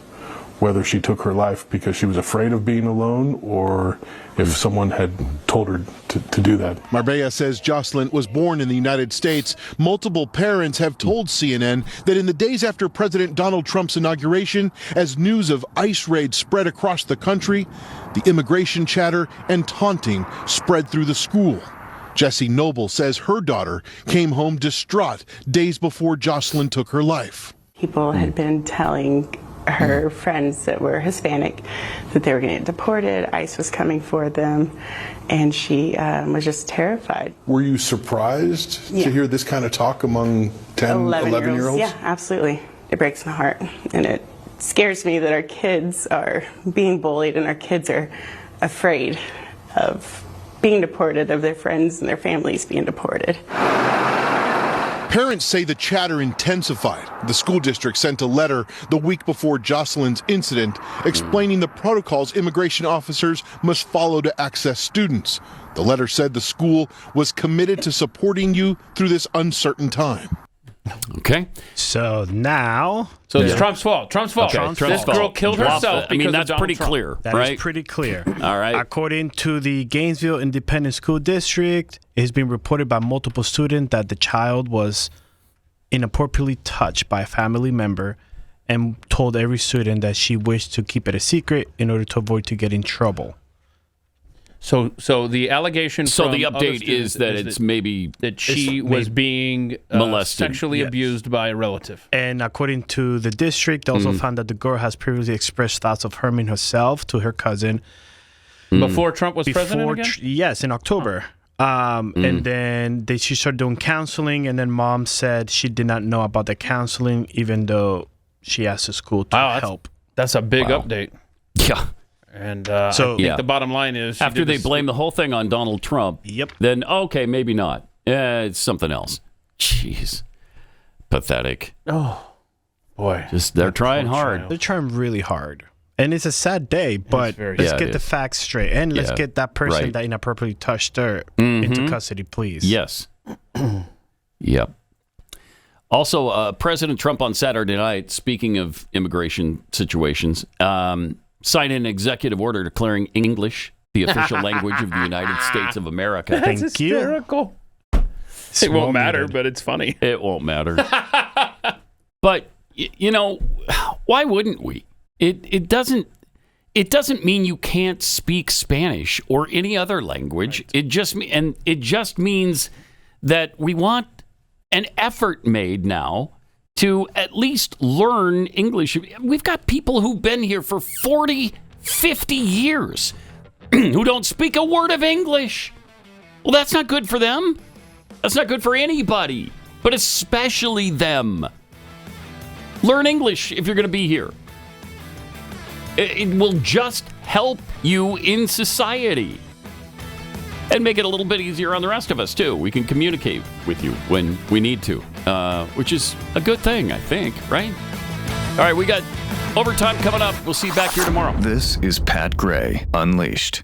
whether she took her life because she was afraid of being alone or if someone had told her to do that. Marbella says Jocelyn was born in the United States. Multiple parents have told CNN that in the days after President Donald Trump's inauguration, as news of ICE raids spread across the country, the immigration chatter and taunting spread through the school. Jessie Noble says her daughter came home distraught days before Jocelyn took her life. People had been telling her friends that were Hispanic that they were going to get deported, ICE was coming for them, and she was just terrified. Were you surprised to hear this kind of talk among 10, 11-year-olds? Yeah, absolutely. It breaks my heart, and it scares me that our kids are being bullied and our kids are afraid of being deported, of their friends and their families being deported. Parents say the chatter intensified. The school district sent a letter the week before Jocelyn's incident explaining the protocols immigration officers must follow to access students. The letter said the school was committed to supporting you through this uncertain time. Okay. So now... So it's Trump's fault. Trump's fault. Okay, this girl killed herself because that's of pretty Donald clear, Trump. That right? is pretty clear. All right. According to the Gainesville Independent School District, it's been reported by multiple students that the child was inappropriately touched by a family member and told every student that she wished to keep it a secret in order to avoid to get in trouble. So the allegation So from the other update students is that it's maybe... that she was being molested. sexually abused by a relative. And according to the district, they also found that the girl has previously expressed thoughts of harming herself to her cousin. Before Trump was president again? Yes, in October. And then she started doing counseling, and then mom said she did not know about the counseling, even though she asked the school to help. That's a big update. Yeah. And I think the bottom line is... After they blame the whole thing on Donald Trump, then, okay, maybe not. It's something else. Jeez. Pathetic. Oh. Boy, they're trying hard. They're trying really hard. And it's a sad day, but let's get the facts straight. And let's get that person that inappropriately touched her into custody, please. Yes. Yep. Also, President Trump on Saturday night, speaking of immigration situations, signed an executive order declaring English the official language of the United States of America. That's hysterical. It won't matter, but it's funny. It won't matter. But, you know, why wouldn't we? It doesn't mean you can't speak Spanish or any other language. Right. It just means that we want an effort made now to at least learn English. We've got people who've been here for 40, 50 years who don't speak a word of English. Well, that's not good for them. That's not good for anybody, but especially them. Learn English if you're going to be here. It will just help you in society and make it a little bit easier on the rest of us, too. We can communicate with you when we need to, which is a good thing, I think, right? All right, we got overtime coming up. We'll see you back here tomorrow. This is Pat Gray Unleashed.